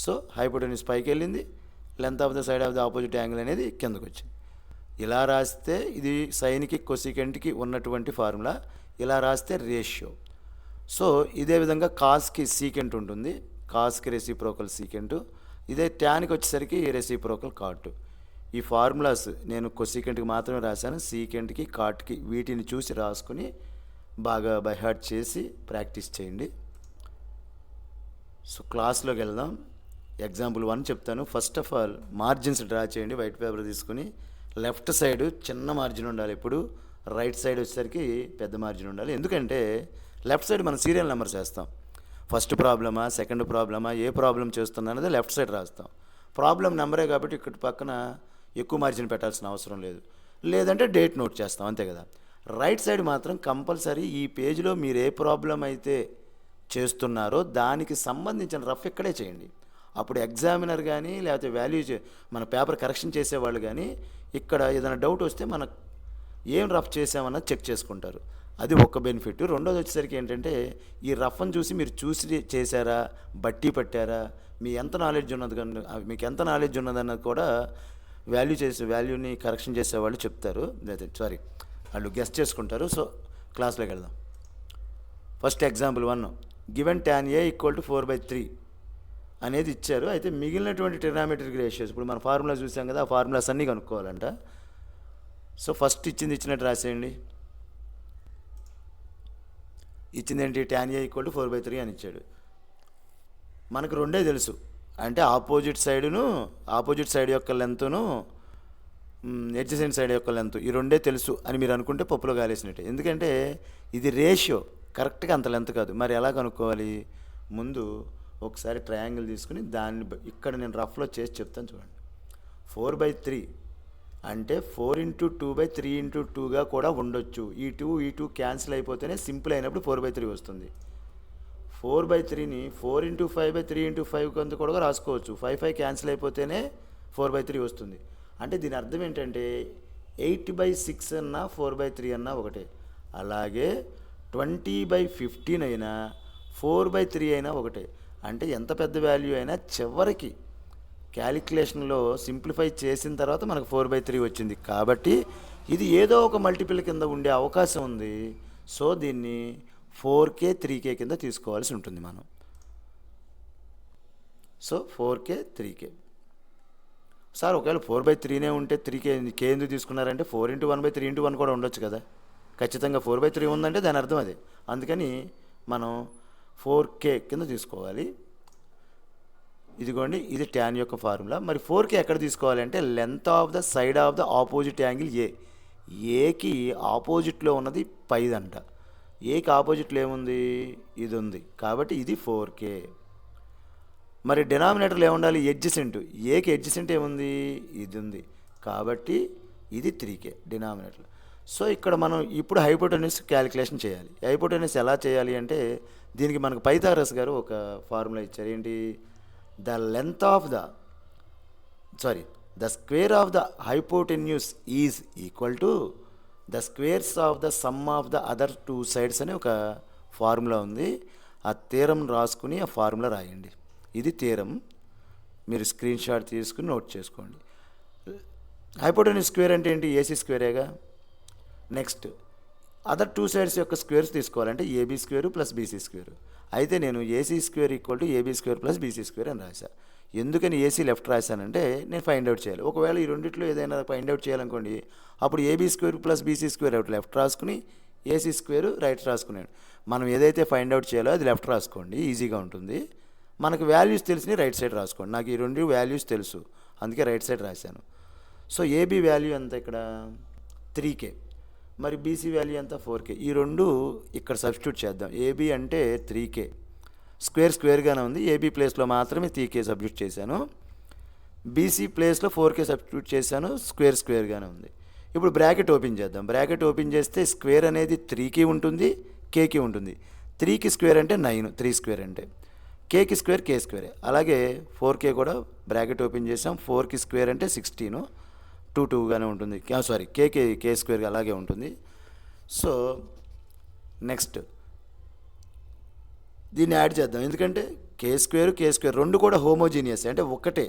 సో హైపోటెన్యూస్ పైకి వెళ్ళింది, length of the side of the opposite angle అనేది కిందకు వచ్చింది. ఇలా రాస్తే ఇది సైన్కి కొసీకెంట్కి ఉన్నటువంటి ఫార్ములా. ఇలా రాస్తే రేషియో. సో ఇదే విధంగా కాస్కి సీకెంట్ ఉంటుంది, కాస్కి రెసిప్రోకల్ సీకెంట్. ఇదే ట్యాన్కి వచ్చేసరికి రెసిప్రోకల్ కాట్. ఈ ఫార్ములాస్ నేను కొసీకెంట్కి మాత్రమే రాశాను, సీకెంట్కి కాట్కి వీటిని చూసి రాసుకుని బాగా బై హార్ట్ చేసి ప్రాక్టీస్ చేయండి. సో క్లాస్లోకి వెళ్దాం. ఎగ్జాంపుల్ 1 చెప్తాను. First of all margins draw చేయండి. వైట్ పేపర్ తీసుకుని లెఫ్ట్ సైడ్ చిన్న మార్జిన్ ఉండాలి ఎప్పుడు, రైట్ సైడ్ వచ్చేసరికి పెద్ద మార్జిన్ ఉండాలి. ఎందుకంటే లెఫ్ట్ సైడ్ మనం సీరియల్ నెంబర్స్ వేస్తాం. ఫస్ట్ ప్రాబ్లమా, సెకండ్ ప్రాబ్లమా, ఏ ప్రాబ్లం చేస్తున్నా అనేది లెఫ్ట్ సైడ్ రాస్తాం. ప్రాబ్లం నెంబరే కాబట్టి ఇక్కడ పక్కన ఎక్కువ మార్జిన్ పెట్టాల్సిన అవసరం లేదు. లేదంటే డేట్ నోట్ చేస్తాం, అంతే కదా. రైట్ సైడ్ మాత్రం కంపల్సరీ ఈ పేజీలో మీరు ఏ ప్రాబ్లం అయితే చేస్తున్నారో దానికి సంబంధించిన రఫ్ ఇక్కడే చేయండి. అప్పుడు ఎగ్జామినర్ కానీ లేకపోతే మన పేపర్ కరెక్షన్ చేసేవాళ్ళు కానీ ఇక్కడ ఏదైనా డౌట్ వస్తే మన ఏం రఫ్ చేసామన్నది చెక్ చేసుకుంటారు. అది ఒక బెనిఫిట్. రెండోది వచ్చేసరికి ఏంటంటే ఈ రఫ్ని చూసి మీరు చూసి చేశారా, బట్టి పట్టారా, మీకు ఎంత నాలెడ్జ్ ఉన్నదన్నది కూడా వాల్యూని కరెక్షన్ చేసేవాళ్ళు చెప్తారు. వాళ్ళు గెస్ట్ చేసుకుంటారు. సో క్లాస్లోకి వెళ్దాం. First example 1, given tan A = 4/3 అనేది ఇచ్చారు. అయితే మిగిలినటువంటి ట్రిగ్నామెట్రిక్ రేషియోస్ ఇప్పుడు మన ఫార్ములా చూసాం కదా, ఆ ఫార్ములాస్ అన్నీ కనుక్కోవాలంట. సో ఫస్ట్ ఇచ్చినట్టు రాసేయండి. ఇచ్చిందేంటి, tan A = 4/3 అని ఇచ్చాడు. మనకు రెండే తెలుసు, అంటే ఆపోజిట్ సైడ్ యొక్క లెంత్ను ఎడ్జసెంట్ సైడ్ యొక్క లెంత్, ఈ రెండే తెలుసు అని మీరు అనుకుంటే పప్పులో కాలేసినట్టే. ఎందుకంటే ఇది రేషియో, కరెక్ట్గా అంత లెంత్ కాదు. మరి ఎలా కనుక్కోవాలి, ముందు ఒకసారి ట్రయాంగిల్ తీసుకుని దాన్ని ఇక్కడ నేను రఫ్లో చేసి చెప్తాను చూడండి. 4/3 అంటే 4 × 2/3 × 2గా కూడా ఉండొచ్చు. ఈ 2 క్యాన్సిల్ అయిపోతేనే సింపుల్ అయినప్పుడు 4/3 వస్తుంది. 4/3ని 4 × 5/3 × 5 కొంత కూడా రాసుకోవచ్చు. 5 క్యాన్సిల్ అయిపోతేనే 4/3 వస్తుంది. అంటే దీని అర్థం ఏంటంటే 8/6 అన్నా 4/3 అన్నా ఒకటే. అలాగే 20/15 అయినా 4/3 అయినా ఒకటే. అంటే ఎంత పెద్ద వాల్యూ అయినా చివరికి క్యాలిక్యులేషన్లో సింప్లిఫై చేసిన తర్వాత మనకు 4/3 వచ్చింది. కాబట్టి ఇది ఏదో ఒక మల్టిపుల్ కింద ఉండే అవకాశం ఉంది. సో దీన్ని 4K 3K కింద తీసుకోవాల్సి ఉంటుంది మనం. So 4K 3K. సార్ ఒకవేళ 4/3నే ఉంటే 3K ఎందుకు తీసుకున్నారంటే 4 × 1/3 × 1 కూడా ఉండొచ్చు కదా. ఖచ్చితంగా 4/3 ఉందంటే దాని అర్థం అదే. అందుకని మనం 4K కింద తీసుకోవాలి. ఇదిగోండి, ఇది tan యొక్క ఫార్ములా. మరి 4K ఎక్కడ తీసుకోవాలి అంటే length of the side of the opposite angle ఏకి ఆపోజిట్లో ఉన్నది పైదంట. ఏకి ఆపోజిట్లో ఏముంది, ఇది ఉంది. కాబట్టి ఇది 4K. మరి డినామినేటర్లో ఏముండాలి, ఎడ్జసెంట్. ఏకి ఎడ్జసెంట్ ఏముంది, ఇది ఉంది. కాబట్టి ఇది 3K డినామినేటర్. సో ఇక్కడ మనం ఇప్పుడు హైపోటెన్యూస్ క్యాలిక్యులేషన్ చేయాలి. హైపోటెన్యూస్ ఎలా చేయాలి అంటే దీనికి మనకు పైథాగరస్ గారు ఒక ఫార్ములా ఇచ్చారు. ఏంటి, the square of the hypotenuse is equal to the squares of the sum of the other two sides అని ఒక ఫార్ములా ఉంది. ఆ థీరం రాసుకుని ఆ ఫార్ములా రాయండి. ఇది థీరం. మీరు స్క్రీన్ షాట్ తీసుకుని నోట్ చేసుకోండి. హైపోటెన్యూస్ స్క్వేర్ అంటే ఏంటి? ఏసీ స్క్వేరేగా. నెక్స్ట్ అదర్ టూ సైడ్స్ యొక్క స్క్వేర్స్ తీసుకోవాలంటే AB square plus BC square. అయితే నేను AC square equal to AB square plus BC square అని రాశా. ఎందుకని ఏసీ లెఫ్ట్ రాశానంటే నేను ఫైండ్ అవుట్ చేయాలి. ఒకవేళ ఈ రెండిట్లో ఏదైనా ఫైండ్ అవుట్ చేయాలనుకోండి, అప్పుడు AB square plus BC square out left రాసుకుని ఏసీ స్క్వేర్ రైట్ రాసుకున్నాను. మనం ఏదైతే ఫైండ్ అవుట్ చేయాలో అది లెఫ్ట్ రాసుకోండి, ఈజీగా ఉంటుంది. మనకు వాల్యూస్ తెలిసి రైట్ సైడ్ రాసుకోండి. నాకు ఈ రెండు వాల్యూస్ తెలుసు, అందుకే రైట్ సైడ్ రాశాను. సో ఏబీ వాల్యూ ఎంత ఇక్కడ 3K, మరి బీసీ వాల్యూ ఎంత 4K. ఈ రెండు ఇక్కడ సబ్స్టిట్యూట్ చేద్దాం. ఏబీ అంటే 3K, స్క్వేర్ స్క్వేర్గానే ఉంది. ఏబీ ప్లేస్లో మాత్రమే 3K సబ్స్టిట్యూట్ చేశాను. బీసీ ప్లేస్లో 4K సబ్స్టిట్యూట్ చేశాను, స్క్వేర్ స్క్వేర్గానే ఉంది. ఇప్పుడు బ్రాకెట్ ఓపెన్ చేద్దాం. బ్రాకెట్ ఓపెన్ చేస్తే స్క్వేర్ అనేది 3కి ఉంటుంది, కేకి ఉంటుంది. 3కి స్క్వేర్ అంటే 9, 3 స్క్వేర్ అంటే. కేకి స్క్వేర్ కే స్క్వేరే. అలాగే 4K కూడా బ్రాకెట్ ఓపెన్ చేసాం. 4కి స్క్వేర్ అంటే 16, 2గానే ఉంటుంది. సారీ, కే స్క్వేర్గా అలాగే ఉంటుంది. సో నెక్స్ట్ దీన్ని యాడ్ చేద్దాం. ఎందుకంటే కే స్క్వేర్ రెండు కూడా హోమోజీనియస్, అంటే ఒక్కటే.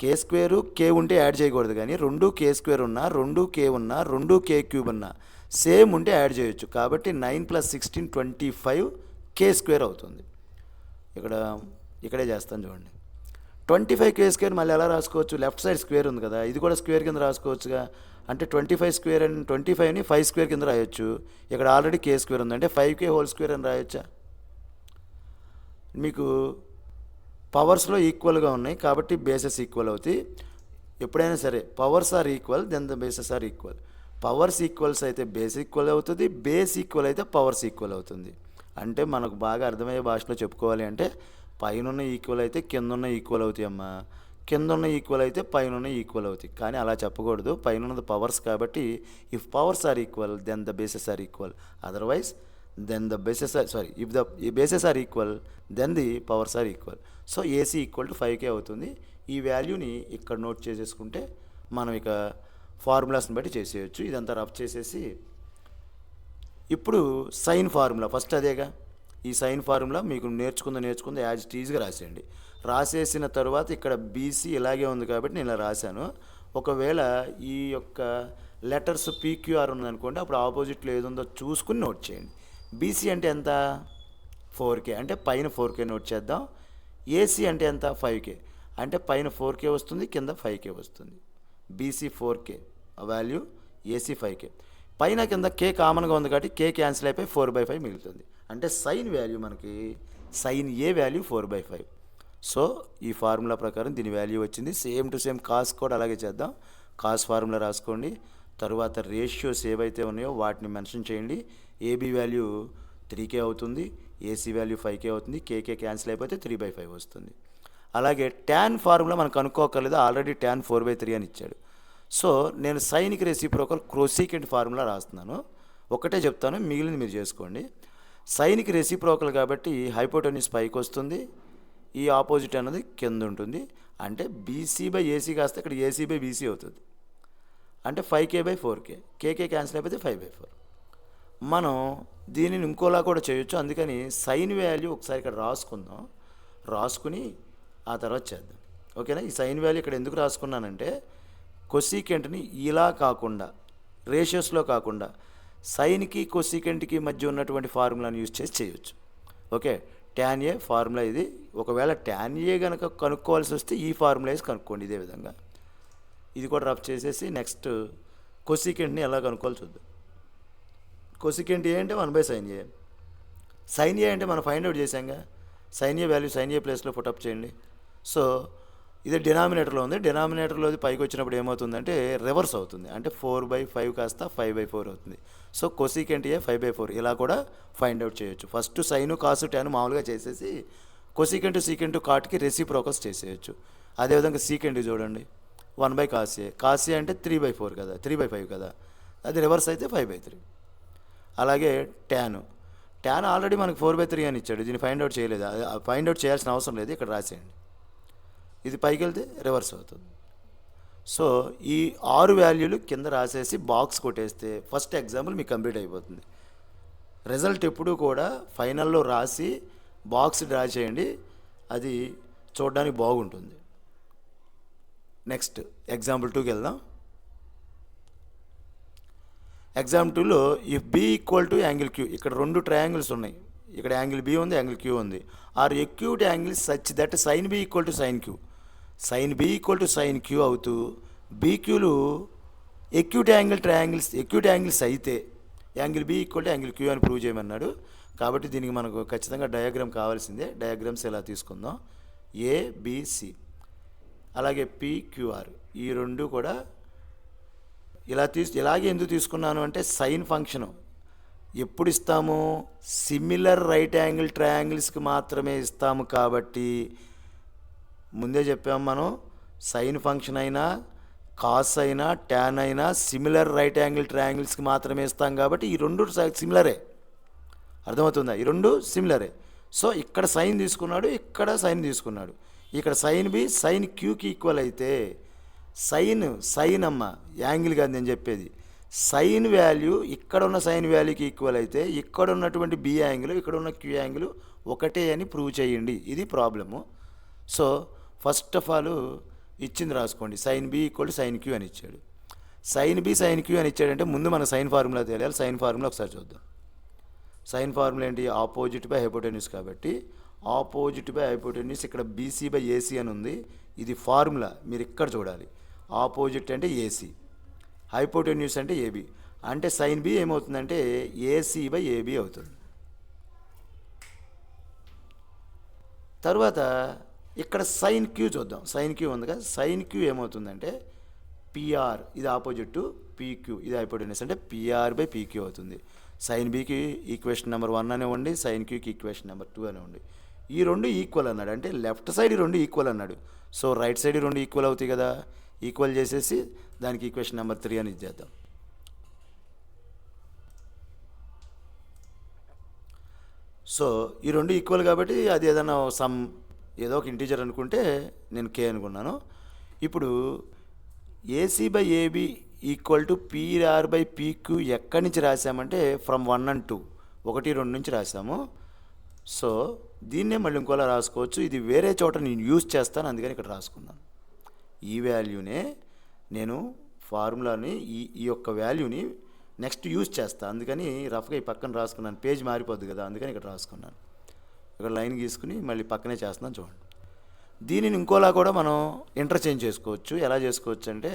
కే స్క్వేరు కే ఉంటే యాడ్ చేయకూడదు, కానీ రెండు కే స్క్వేర్ ఉన్నా, రెండు కే ఉన్నా, రెండు కే క్యూబ్ ఉన్నా సేమ్ ఉంటే యాడ్ చేయొచ్చు. కాబట్టి 9 + 16 25 కే స్క్వేర్ అవుతుంది. ఇక్కడే చేస్తాను చూడండి. 25 కే స్క్వేర్ మళ్ళీ ఎలా రాసుకోవచ్చు? లెఫ్ట్ సైడ్ స్క్వేర్ ఉంది కదా, ఇది కూడా స్క్వేర్ కింద రాసుకోవచ్చుగా. అంటే 25 స్క్వేర్ అని 25ని 5 స్క్వేర్ కింద రాయొచ్చు. ఇక్కడ ఆల్రెడీ కే స్క్వేర్ ఉంది, అంటే 5K హోల్ స్క్వేర్ అని రాయొచ్చా? మీకు పవర్స్లో ఈక్వల్గా ఉన్నాయి కాబట్టి బేసెస్ ఈక్వల్ అవుతాయి. ఎప్పుడైనా సరే powers are equal, then the bases are equal. Powers equals అయితే బేస్ ఈక్వల్ అవుతుంది, బేస్ ఈక్వల్ అయితే పవర్స్ ఈక్వల్ అవుతుంది. అంటే మనకు బాగా అర్థమయ్యే భాషలో చెప్పుకోవాలి అంటే పైన ఈక్వల్ అయితే కింద ఈక్వల్ అవుతాయి అమ్మా, కింద ఈక్వల్ అయితే పైన ఈక్వల్ అవుతాయి. కానీ అలా చెప్పకూడదు. పైన ఉన్నది పవర్స్ కాబట్టి if powers are equal then the bases are equal, otherwise then the bases are if the bases are equal then the powers are equal. So AC equal to 5K అవుతుంది. ఈ వాల్యూని ఇక్కడ నోట్ చేసేసుకుంటే మనం ఇక ఫార్ములాస్ని బట్టి చేసేయచ్చు. ఇదంతా రఫ్ చేసేసి ఇప్పుడు సైన్ ఫార్ములా ఫస్ట్ అదేగా. ఈ సైన్ ఫార్ములా మీకు నేర్చుకుంది యాజ్ టీజ్గా రాసేయండి. రాసేసిన తర్వాత ఇక్కడ బీసీ ఇలాగే ఉంది కాబట్టి నేను ఇలా రాశాను. ఒకవేళ ఈ యొక్క లెటర్స్ పీక్యూఆర్ ఉందనుకోండి, అప్పుడు ఆపోజిట్లో ఏది ఉందో చూసుకుని నోట్ చేయండి. బీసీ అంటే ఎంత? 4K, అంటే పైన 4K నోట్ చేద్దాం. ఏసీ అంటే ఎంత? 5K, అంటే పైన 4K వస్తుంది, కింద 5K వస్తుంది. BC 4K value, AC 5K. పైన కింద కే కామన్గా ఉంది కాబట్టి కే క్యాన్సిల్ అయిపోయి 4/5 మిగులుతుంది. అంటే సైన్ వాల్యూ మనకి సైన్ ఏ వాల్యూ 4/5. సో ఈ ఫార్ములా ప్రకారం దీని వాల్యూ వచ్చింది. సేమ్ టు సేమ్ కాస్ కూడా అలాగే చేద్దాం. కాస్ ఫార్ములా రాసుకోండి. తరువాత రేషియోస్ ఏవైతే ఉన్నాయో వాటిని మెన్షన్ చేయండి. ఏబీ వాల్యూ 3K అవుతుంది, ఏసీ వాల్యూ 5K అవుతుంది, కేకే క్యాన్సిల్ అయిపోతే 3/5 వస్తుంది. అలాగే ట్యాన్ ఫార్ములా మనం కనుక్కోకర్లేదు, ఆల్రెడీ ట్యాన్ 4/3 అని ఇచ్చాడు. సో నేను సైన్కి రెసిప్రోకల్ క్రోసీకెంట్ ఫార్ములా రాస్తున్నాను. ఒకటే చెప్తాను, మిగిలింది మీరు చేసుకోండి. సైన్కి రెసిప్రోకల్ కాబట్టి హైపోటెన్యూస్ పైకి వస్తుంది, ఈ ఆపోజిట్ అన్నది కింద ఉంటుంది. అంటే బీసీ/ఏసీ కాస్తే ఇక్కడ ఏసీ/బీసీ అవుతుంది. అంటే 5K/4K, కేకే క్యాన్సిల్ అయిపోతే 5/4. మనం దీనిని ఇంకోలా కూడా చేయొచ్చు. అందుకని సైన్ వాల్యూ ఒకసారి ఇక్కడ రాసుకుందాం, రాసుకుని ఆ తర్వాత చేద్దాం. ఓకేనా? ఈ సైన్ వాల్యూ ఇక్కడ ఎందుకు రాసుకున్నానంటే కొసీకెంట్ని ఇలా కాకుండా, రేషియోస్లో కాకుండా సైన్కి కొసీకెంట్కి మధ్య ఉన్నటువంటి ఫార్ములాని యూజ్ చేసి చేయొచ్చు. ఓకే, ట్యాన్ ఏ ఫార్ములా ఇది. ఒకవేళ ట్యాన్ ఏ కనుక కనుక్కోవాల్సి వస్తే ఈ ఫార్ములా వేసి కనుక్కోండి. ఇదే విధంగా ఇది కూడా రఫ్ చేసేసి నెక్స్ట్ కొసీకెంట్ని ఎలా కనుక్కోవాలి చూద్దాం. కొసీకెంట్ ఏ అంటే 1/sin A. సైన్ ఏ అంటే మనం ఫైండ్ అవుట్ చేసాంగా. సైన్ ఏ వాల్యూ సైన్ ఏ ప్లేస్లో పుటప్ చేయండి. సో ఇది డినామినేటర్లో ఉంది. డినామినేటర్లో పైకి వచ్చినప్పుడు ఏమవుతుందంటే రివర్స్ అవుతుంది. అంటే 4/5 కాస్త 5/4 అవుతుంది. సో కొసీకెంట్ ఏ 5/4 ఇలా కూడా ఫైండ్ అవుట్ చేయొచ్చు. ఫస్ట్ సైను కాసు ట్యాన్ మామూలుగా చేసేసి కొసీకెంట్ సీకెంట్ కాట్కి రెసిప్రోకల్స్ చేసేయచ్చు. అదేవిధంగా సీకెంట్ చూడండి, 1/cos A. cos A అంటే 3/4 కదా, 3/5 కదా, అది రివర్స్ అయితే 5/3. అలాగే ట్యాన్ ఆల్రెడీ మనకు 4/3 అని ఇచ్చాడు. దీన్ని ఫైండ్ అవుట్ చేయలేదు, ఫైండ్ అవుట్ చేయాల్సిన అవసరం లేదు, ఇక్కడ రాసేయండి. ఇది పైకి వెళ్తే రివర్స్ అవుతుంది. సో ఈ 6 వాల్యూలు కింద రాసేసి బాక్స్ కొట్టేస్తే ఫస్ట్ ఎగ్జాంపుల్ మీకు కంప్లీట్ అయిపోతుంది. రిజల్ట్ ఎప్పుడూ కూడా ఫైనల్లో రాసి బాక్స్ డ్రా చేయండి, అది చూడడానికి బాగుంటుంది. నెక్స్ట్ ఎగ్జాంపుల్ 2కి వెళ్దాం. ఎగ్జాంపుల్ 2లో if B equal to angle Q, ఇక్కడ 2 ట్రయాంగిల్స్ ఉన్నాయి, ఇక్కడ యాంగిల్ బి ఉంది, యాంగిల్ క్యూ ఉంది. Are acute angle such that sine B equal to sine Q, sine B equal to sine Q అవుతూ బీక్యూలు ఎక్యూట్ యాంగిల్స్ అయితే angle B equal to angle Q అని prove చేయమన్నాడు. కాబట్టి దీనికి మనకు ఖచ్చితంగా డయాగ్రామ్ కావాల్సిందే. డయాగ్రామ్స్ ఎలా తీసుకుందాం, ఏబిసి అలాగే పిక్యూఆర్, ఈ 2 కూడా ఇలాగే ఎందుకు తీసుకున్నాను అంటే సైన్ ఫంక్షను ఎప్పుడు ఇస్తాము, సిమిలర్ రైట్ యాంగిల్ ట్రయాంగిల్స్కి మాత్రమే ఇస్తాము. కాబట్టి ముందే చెప్పాము మనం, సైన్ ఫంక్షన్ అయినా కాస్ అయినా ట్యాన్ అయినా సిమిలర్ రైట్ యాంగిల్ ట్రయాంగిల్స్కి మాత్రమే ఇస్తాం. కాబట్టి ఈ 2 సిమిలరే, అర్థమవుతుందా, ఈ 2 సిమిలరే. సో ఇక్కడ సైన్ తీసుకున్నాడు, ఇక్కడ సైన్ తీసుకున్నాడు. ఇక్కడ సైన్ బి సైన్ క్యూకి ఈక్వల్ అయితే సైన్ అమ్మ యాంగిల్ కాదు నేను చెప్పేది, సైన్ వాల్యూ ఇక్కడ ఉన్న సైన్ వాల్యూకి ఈక్వల్ అయితే ఇక్కడ ఉన్నటువంటి బి యాంగిల్ ఇక్కడ ఉన్న క్యూ యాంగిల్ ఒకటే అని ప్రూవ్ చేయండి. ఇది problem. So first of all ఇచ్చింది రాసుకోండి, sine B equal to sine Q అని ఇచ్చాడు. సైన్ బి సైన్ క్యూ అని ఇచ్చాడంటే ముందు మన సైన్ ఫార్ములా తెలియాలి. సైన్ ఫార్ములా ఒకసారి చూద్దాం. సైన్ ఫార్ములా ఏంటి, ఆపోజిట్ బై హైపోటెన్యూస్. కాబట్టి ఆపోజిట్ బై హైపోటెన్యూస్ ఇక్కడ బీసీ బై ఏసీ అని ఉంది, ఇది ఫార్ములా మీరు ఇక్కడ చూడాలి. ఆపోజిట్ అంటే ఏసీ, హైపోటెన్యూస్ అంటే ఏబి, అంటే సైన్ బి ఏమవుతుందంటే ఏసీ బై ఏబి అవుతుంది. తర్వాత ఇక్కడ సైన్ క్యూ చూద్దాం. సైన్ క్యూ ఉంది కదా, సైన్ క్యూ ఏమవుతుందంటే పిఆర్, ఇది ఆపోజిట్ పీక్యూ, ఇది హైపోటెన్యూస్, అంటే పిఆర్ బై పీక్యూ అవుతుంది. సైన్ బికి ఈక్వేషన్ నెంబర్ 1 అనివ్వండి, సైన్ క్యూకి ఈక్వేషన్ నెంబర్ 2 అనివ్వండి. ఈ 2 ఈక్వల్ అన్నాడు, అంటే లెఫ్ట్ సైడ్ 2 ఈక్వల్ అన్నాడు. సో రైట్ సైడ్ 2 ఈక్వల్ అవుతాయి కదా, ఈక్వల్ చేసేసి దానికి ఈక్వేషన్ నెంబర్ 3 అని ఇచ్చేద్దాం. సో ఈ 2 ఈక్వల్ కాబట్టి అది ఏదైనా ఏదో ఒక ఇంటీజర్ అనుకుంటే నేను కే అనుకున్నాను. ఇప్పుడు AC by AB equal to PR by PQ ఎక్కడి నుంచి రాసామంటే ఫ్రమ్ 1 and 2, 1, 2 నుంచి రాసాము. సో దీన్నే మళ్ళీ ఇంకోలా రాసుకోవచ్చు, ఇది వేరే చోట నేను యూజ్ చేస్తాను, అందుకని ఇక్కడ రాసుకున్నాను. ఈ వాల్యూనే నేను ఫార్ములాని ఈ యొక్క వాల్యూని నెక్స్ట్ యూజ్ చేస్తాను, అందుకని రఫ్గా ఈ పక్కన రాసుకున్నాను. పేజ్ మారిపోద్ది కదా, అందుకని ఇక్కడ రాసుకున్నాను. ఇక్కడ లైన్ గీసుకుని మళ్ళీ పక్కనే చేస్తున్నాను చూడండి. దీనిని ఇంకోలా కూడా మనం ఇంటర్చేంజ్ చేసుకోవచ్చు. ఎలా చేసుకోవచ్చు అంటే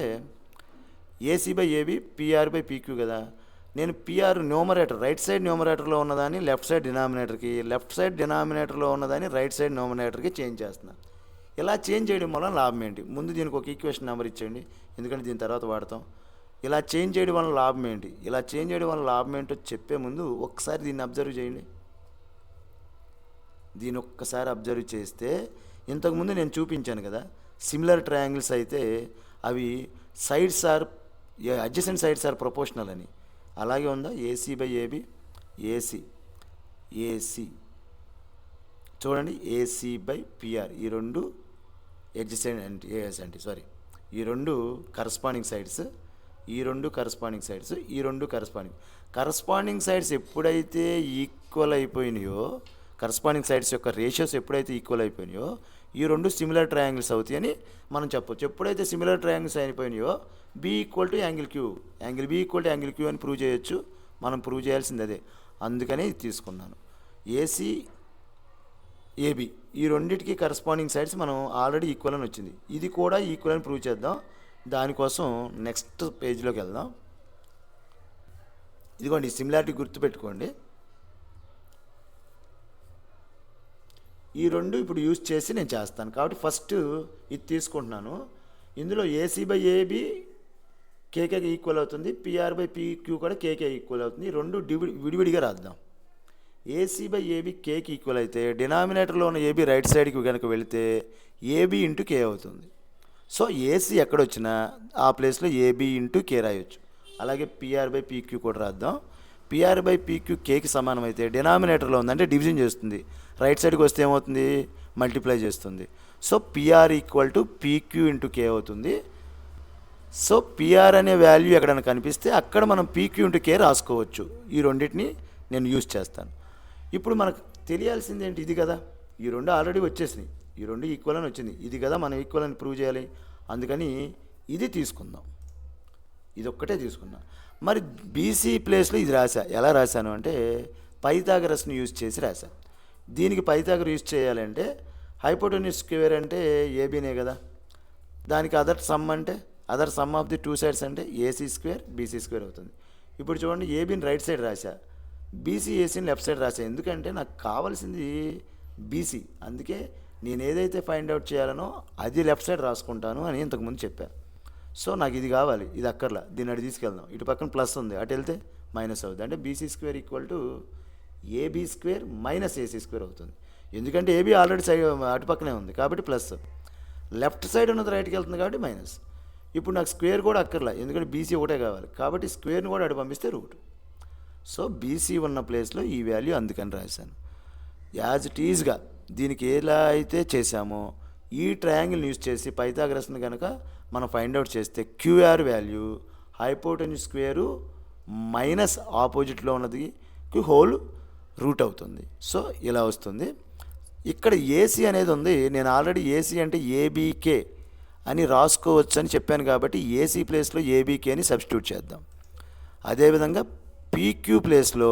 AC by AB PR by PQ కదా, నేను పిఆర్ న్యూమరేటర్ రైట్ సైడ్ న్యూమరేటర్లో ఉన్నదాన్ని లెఫ్ట్ సైడ్ డినామినేటర్కి, లెఫ్ట్ సైడ్ డినామినేటర్లో ఉన్నదాన్ని రైట్ సైడ్ న్యూమరేటర్కి చేంజ్ చేస్తున్నాను. ఇలా చేంజ్ చేయడం వల్ల లాభం ఏంటి, ముందు దీనికి ఒక ఈక్వేషన్ నెంబర్ ఇచ్చేయండి, ఎందుకంటే దీని తర్వాత వాడతాం. ఇలా చేంజ్ చేయడం వల్ల లాభం ఏంటి, ఇలా చేంజ్ చేయడం వల్ల లాభం ఏంటో చెప్పే ముందు ఒక్కసారి దీన్ని అబ్జర్వ్ చేయండి. దీని ఒక్కసారి అబ్జర్వ్ చేస్తే ఇంతకుముందు నేను చూపించాను కదా, సిమిలర్ ట్రయాంగిల్స్ అయితే అవి sides are adjacent sides are proportional అని. అలాగే ఉందా, ఏసీ బై ఏబి, ఏసీ చూడండి, ఏసీ బై పిఆర్, ఈ 2 అడ్జసెంట్ ఈ 2 కరస్పాండింగ్ సైడ్స్, ఈ 2 కరస్పాండింగ్ సైడ్స్, ఈ 2 కరస్పాండింగ్ సైడ్స్ ఎప్పుడైతే ఈక్వల్ అయిపోయినాయో, కరస్పాండింగ్ సైడ్స్ యొక్క రేషియోస్ ఎప్పుడైతే ఈక్వల్ అయిపోయినాయో ఈ 2 సిమిలర్ ట్రయాంగిల్స్ అవుతాయని మనం చెప్పొచ్చు. ఎప్పుడైతే సిమిలర్ ట్రయాంగిల్స్ అయిపోయినాయో B equal to angle Q, angle B equal to angle Q అని ప్రూవ్ చేయొచ్చు. మనం ప్రూవ్ చేయాల్సింది అదే, అందుకనే ఇది తీసుకున్నాను. ఏసీ ఏబి ఈ రెండింటికి కరస్పాండింగ్ సైడ్స్ మనం ఆల్రెడీ ఈక్వల్ అని వచ్చింది, ఇది కూడా ఈక్వల్ అని ప్రూవ్ చేద్దాం. దానికోసం నెక్స్ట్ పేజ్లోకి వెళ్దాం. ఇదిగోండి సిమిలారిటీ గుర్తుపెట్టుకోండి. ఈ 2 ఇప్పుడు యూజ్ చేసి నేను చేస్తాను. కాబట్టి ఫస్ట్ ఇది తీసుకుంటున్నాను. ఇందులో ఏసీ బై ఏబి కేకే ఈక్వల్ అవుతుంది, పిఆర్ బై పీక్యూ కూడా కేకే ఈక్వల్ అవుతుంది. 2 విడివిడిగా రాద్దాం. ఏసీ బై ఏబి కేకి ఈక్వల్ అయితే డినామినేటర్లో ఉన్న ఏబి రైట్ సైడ్కి కనుక వెళితే ఏబి ఇంటూ కే అవుతుంది. సో ఏసీ ఎక్కడొచ్చినా ఆ ప్లేస్లో ఏబి ఇంటూ కే రాయొచ్చు. అలాగే పిఆర్ బై పీక్యూ కూడా రాద్దాం. పిఆర్ బై పీక్యూ కేకి సమానం అయితే డినామినేటర్లో ఉందంటే డివిజన్ చేస్తుంది, రైట్ సైడ్కి వస్తే ఏమవుతుంది, మల్టిప్లై చేస్తుంది. So PR equal to PQ into K అవుతుంది. సో పిఆర్ అనే వాల్యూ ఎక్కడైనా కనిపిస్తే అక్కడ మనం పీక్యూ ఇంటూ కే రాసుకోవచ్చు. ఈ రెండింటిని నేను యూజ్ చేస్తాను. ఇప్పుడు మనకు తెలియాల్సింది ఏంటి, ఇది కదా, ఈ రెండు ఆల్రెడీ వచ్చేసినాయి, ఈ రెండు ఈక్వల్ అని వచ్చింది, ఇది కదా మనం ఈక్వల్ అని ప్రూవ్ చేయాలి. అందుకని ఇది తీసుకుందాం, ఇది ఒక్కటే తీసుకున్నా. మరి బీసీ ప్లేస్లో ఇది రాశా. ఎలా రాశాను అంటే పైథాగరస్ని యూజ్ చేసి రాశాను. దీనికి పైథాగరస్ యూజ్ చేయాలంటే హైపోటెన్యూస్ స్క్వేర్ అంటే ఏబీనే కదా, దానికి అదర్ సమ్ అంటే other sum of the two sides అంటే ఏసీ స్క్వేర్ బీసీ స్క్వేర్ అవుతుంది. ఇప్పుడు చూడండి, ఏబీని రైట్ సైడ్ రాశా, బీసీ ఏసీని లెఫ్ట్ సైడ్ రాశా. ఎందుకంటే నాకు కావాల్సింది బీసీ, అందుకే నేను ఏదైతే ఫైండ్ అవుట్ చేయాలనో అది లెఫ్ట్ సైడ్ రాసుకుంటాను అని ఇంతకుముందు చెప్పాను. సో నాకు ఇది కావాలి, ఇది అక్కర్లా, దీన్ని అటు తీసుకెళ్దాం. ఇటు పక్కన ప్లస్ ఉంది, అటు వెళ్తే మైనస్ అవుతుంది. అంటే BC square equal to AB square minus AC square అవుతుంది. ఎందుకంటే ఏబీ ఆల్రెడీ సైడ్ అటు పక్కనే ఉంది కాబట్టి ప్లస్, లెఫ్ట్ సైడ్ ఉన్నది రైట్కి వెళ్తుంది కాబట్టి మైనస్. ఇప్పుడు నాకు స్క్వేర్ కూడా అక్కర్లా, ఎందుకంటే బీసీ ఒకటే కావాలి కాబట్టి స్క్వేర్ని కూడా అటు పంపిస్తే రూట్. సో బీసీ ఉన్న ప్లేస్లో ఈ వాల్యూ అందుకని రాశాను. యాజ్ ఇట్ ఈజ్గా దీనికి ఎలా అయితే చేసామో ఈ ట్రయాంగిల్ని యూజ్ చేసి పైథాగరస్ని కనుక మనం ఫైండ్ అవుట్ చేస్తే QR value hypotenuse square minus ఆపోజిట్లో ఉన్నది హోల్ రూట్ అవుతుంది. సో ఇలా వస్తుంది. ఇక్కడ ఏసీ అనేది ఉంది, నేను ఆల్రెడీ ఏసీ అంటే ఏబీకే అని రాసుకోవచ్చు అని చెప్పాను కాబట్టి ఏసీ ప్లేస్లో ఏబీకే అని సబ్స్టిట్యూట్ చేద్దాం. అదేవిధంగా పీక్యూ ప్లేస్లో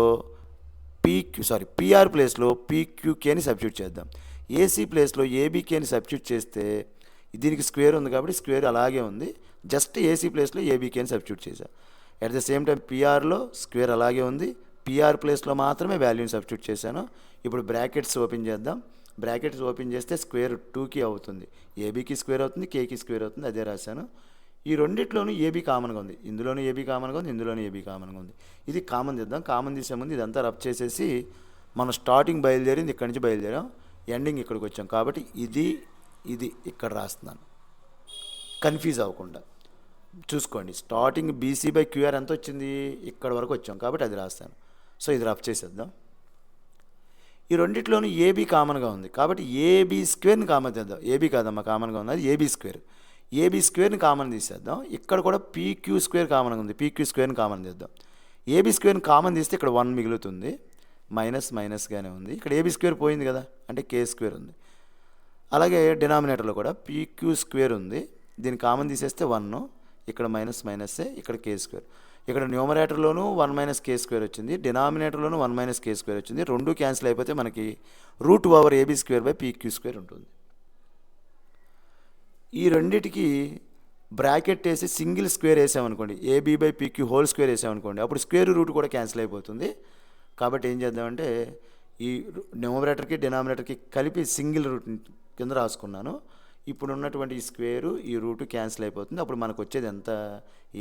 పిఆర్ ప్లేస్లో పీక్యూకే అని సబ్స్టిట్యూట్ చేద్దాం. ఏసీ ప్లేస్లో ఏబీకే అని సబ్స్టిట్యూట్ చేస్తే దీనికి స్క్వేర్ ఉంది కాబట్టి స్క్వేర్ అలాగే ఉంది, జస్ట్ ఏసీ ప్లేస్లో ఏబీకే అని సబ్స్టిట్యూట్ చేశాను. అట్ ద సేమ్ టైం పిఆర్లో స్క్వేర్ అలాగే ఉంది, పిఆర్ ప్లేస్లో మాత్రమే వాల్యూని సబ్స్టిట్యూట్ చేశాను. ఇప్పుడు బ్రాకెట్స్ ఓపెన్ చేద్దాం. బ్రాకెట్స్ ఓపెన్ చేస్తే స్క్వేర్ 2కి అవుతుంది, ఏబీకి స్క్వేర్ అవుతుంది, కేకి స్క్వేర్ అవుతుంది, అదే రాశాను. ఈ రెండిట్లోనూ ఏబీ కామన్గా ఉంది, ఇందులోనూ ఏబీ కామన్గా ఉంది, ఇందులోనూ ఏబీ కామన్గా ఉంది. ఇది కామన్ తీద్దాం. కామన్ తీసే ముందు ఇదంతా రబ్ చేసేసి మనం స్టార్టింగ్ బయలుదేరింది ఇక్కడి నుంచి బయలుదేరాం, ఎండింగ్ ఇక్కడికి వచ్చాం కాబట్టి ఇది ఇక్కడ రాస్తున్నాను కన్ఫ్యూజ్ అవ్వకుండా. చూసుకోండి, స్టార్టింగ్ బీసీ బై క్యూఆర్ ఎంత వచ్చింది, ఇక్కడ వరకు వచ్చాం కాబట్టి అది రాస్తాను. సో ఇది రబ్ చేసేద్దాం. ఈ రెండిట్లోనూ ఏబీ కామన్గా ఉంది కాబట్టి ఏబీ స్క్వేర్ని కామన్ తీద్దాం. ఏబీ కాదమ్మా కామన్గా ఉంది, అది ఏబీ స్క్వేర్. ఏబీ స్క్వేర్ని కామన్ తీసేద్దాం. ఇక్కడ కూడా పీక్యూ స్క్వేర్ కామన్గా ఉంది, పీక్యూ స్క్వేర్ని కామన్ తీద్దాం. ఏబీ స్క్వేర్ని కామన్ తీస్తే ఇక్కడ 1 మిగులుతుంది, మైనస్గానే ఉంది. ఇక్కడ ఏబీ స్క్వేర్ పోయింది కదా అంటే కే స్క్వేర్ ఉంది. అలాగే డినామినేటర్లో కూడా పీక్యూ స్క్వేర్ ఉంది, దీన్ని కామన్ తీసేస్తే 1, ఇక్కడ మైనస్సే, ఇక్కడ కే స్క్వేర్. ఇక్కడ న్యూమరేటర్లోనూ 1 కే స్క్వేర్ వచ్చింది, డినామినేటర్లోనూ 1 కే స్క్వేర్ వచ్చింది. రెండు క్యాన్సిల్ అయిపోతే మనకి √AB square by PQ square ఉంటుంది. ఈ రెండిటికి బ్రాకెట్ వేసి సింగిల్ స్క్వేర్ వేసామనుకోండి, AB by PQ whole square వేసామనుకోండి, అప్పుడు స్క్వేర్ రూట్ కూడా క్యాన్సిల్ అయిపోతుంది. కాబట్టి ఏం చేద్దామంటే ఈ న్యూమరేటర్కి డినామినేటర్కి కలిపి సింగిల్ రూట్ కింద రాసుకున్నాను. ఇప్పుడు ఉన్నటువంటి ఈ స్క్వేరు ఈ రూట్ క్యాన్సిల్ అయిపోతుంది. అప్పుడు మనకు వచ్చేది ఎంత,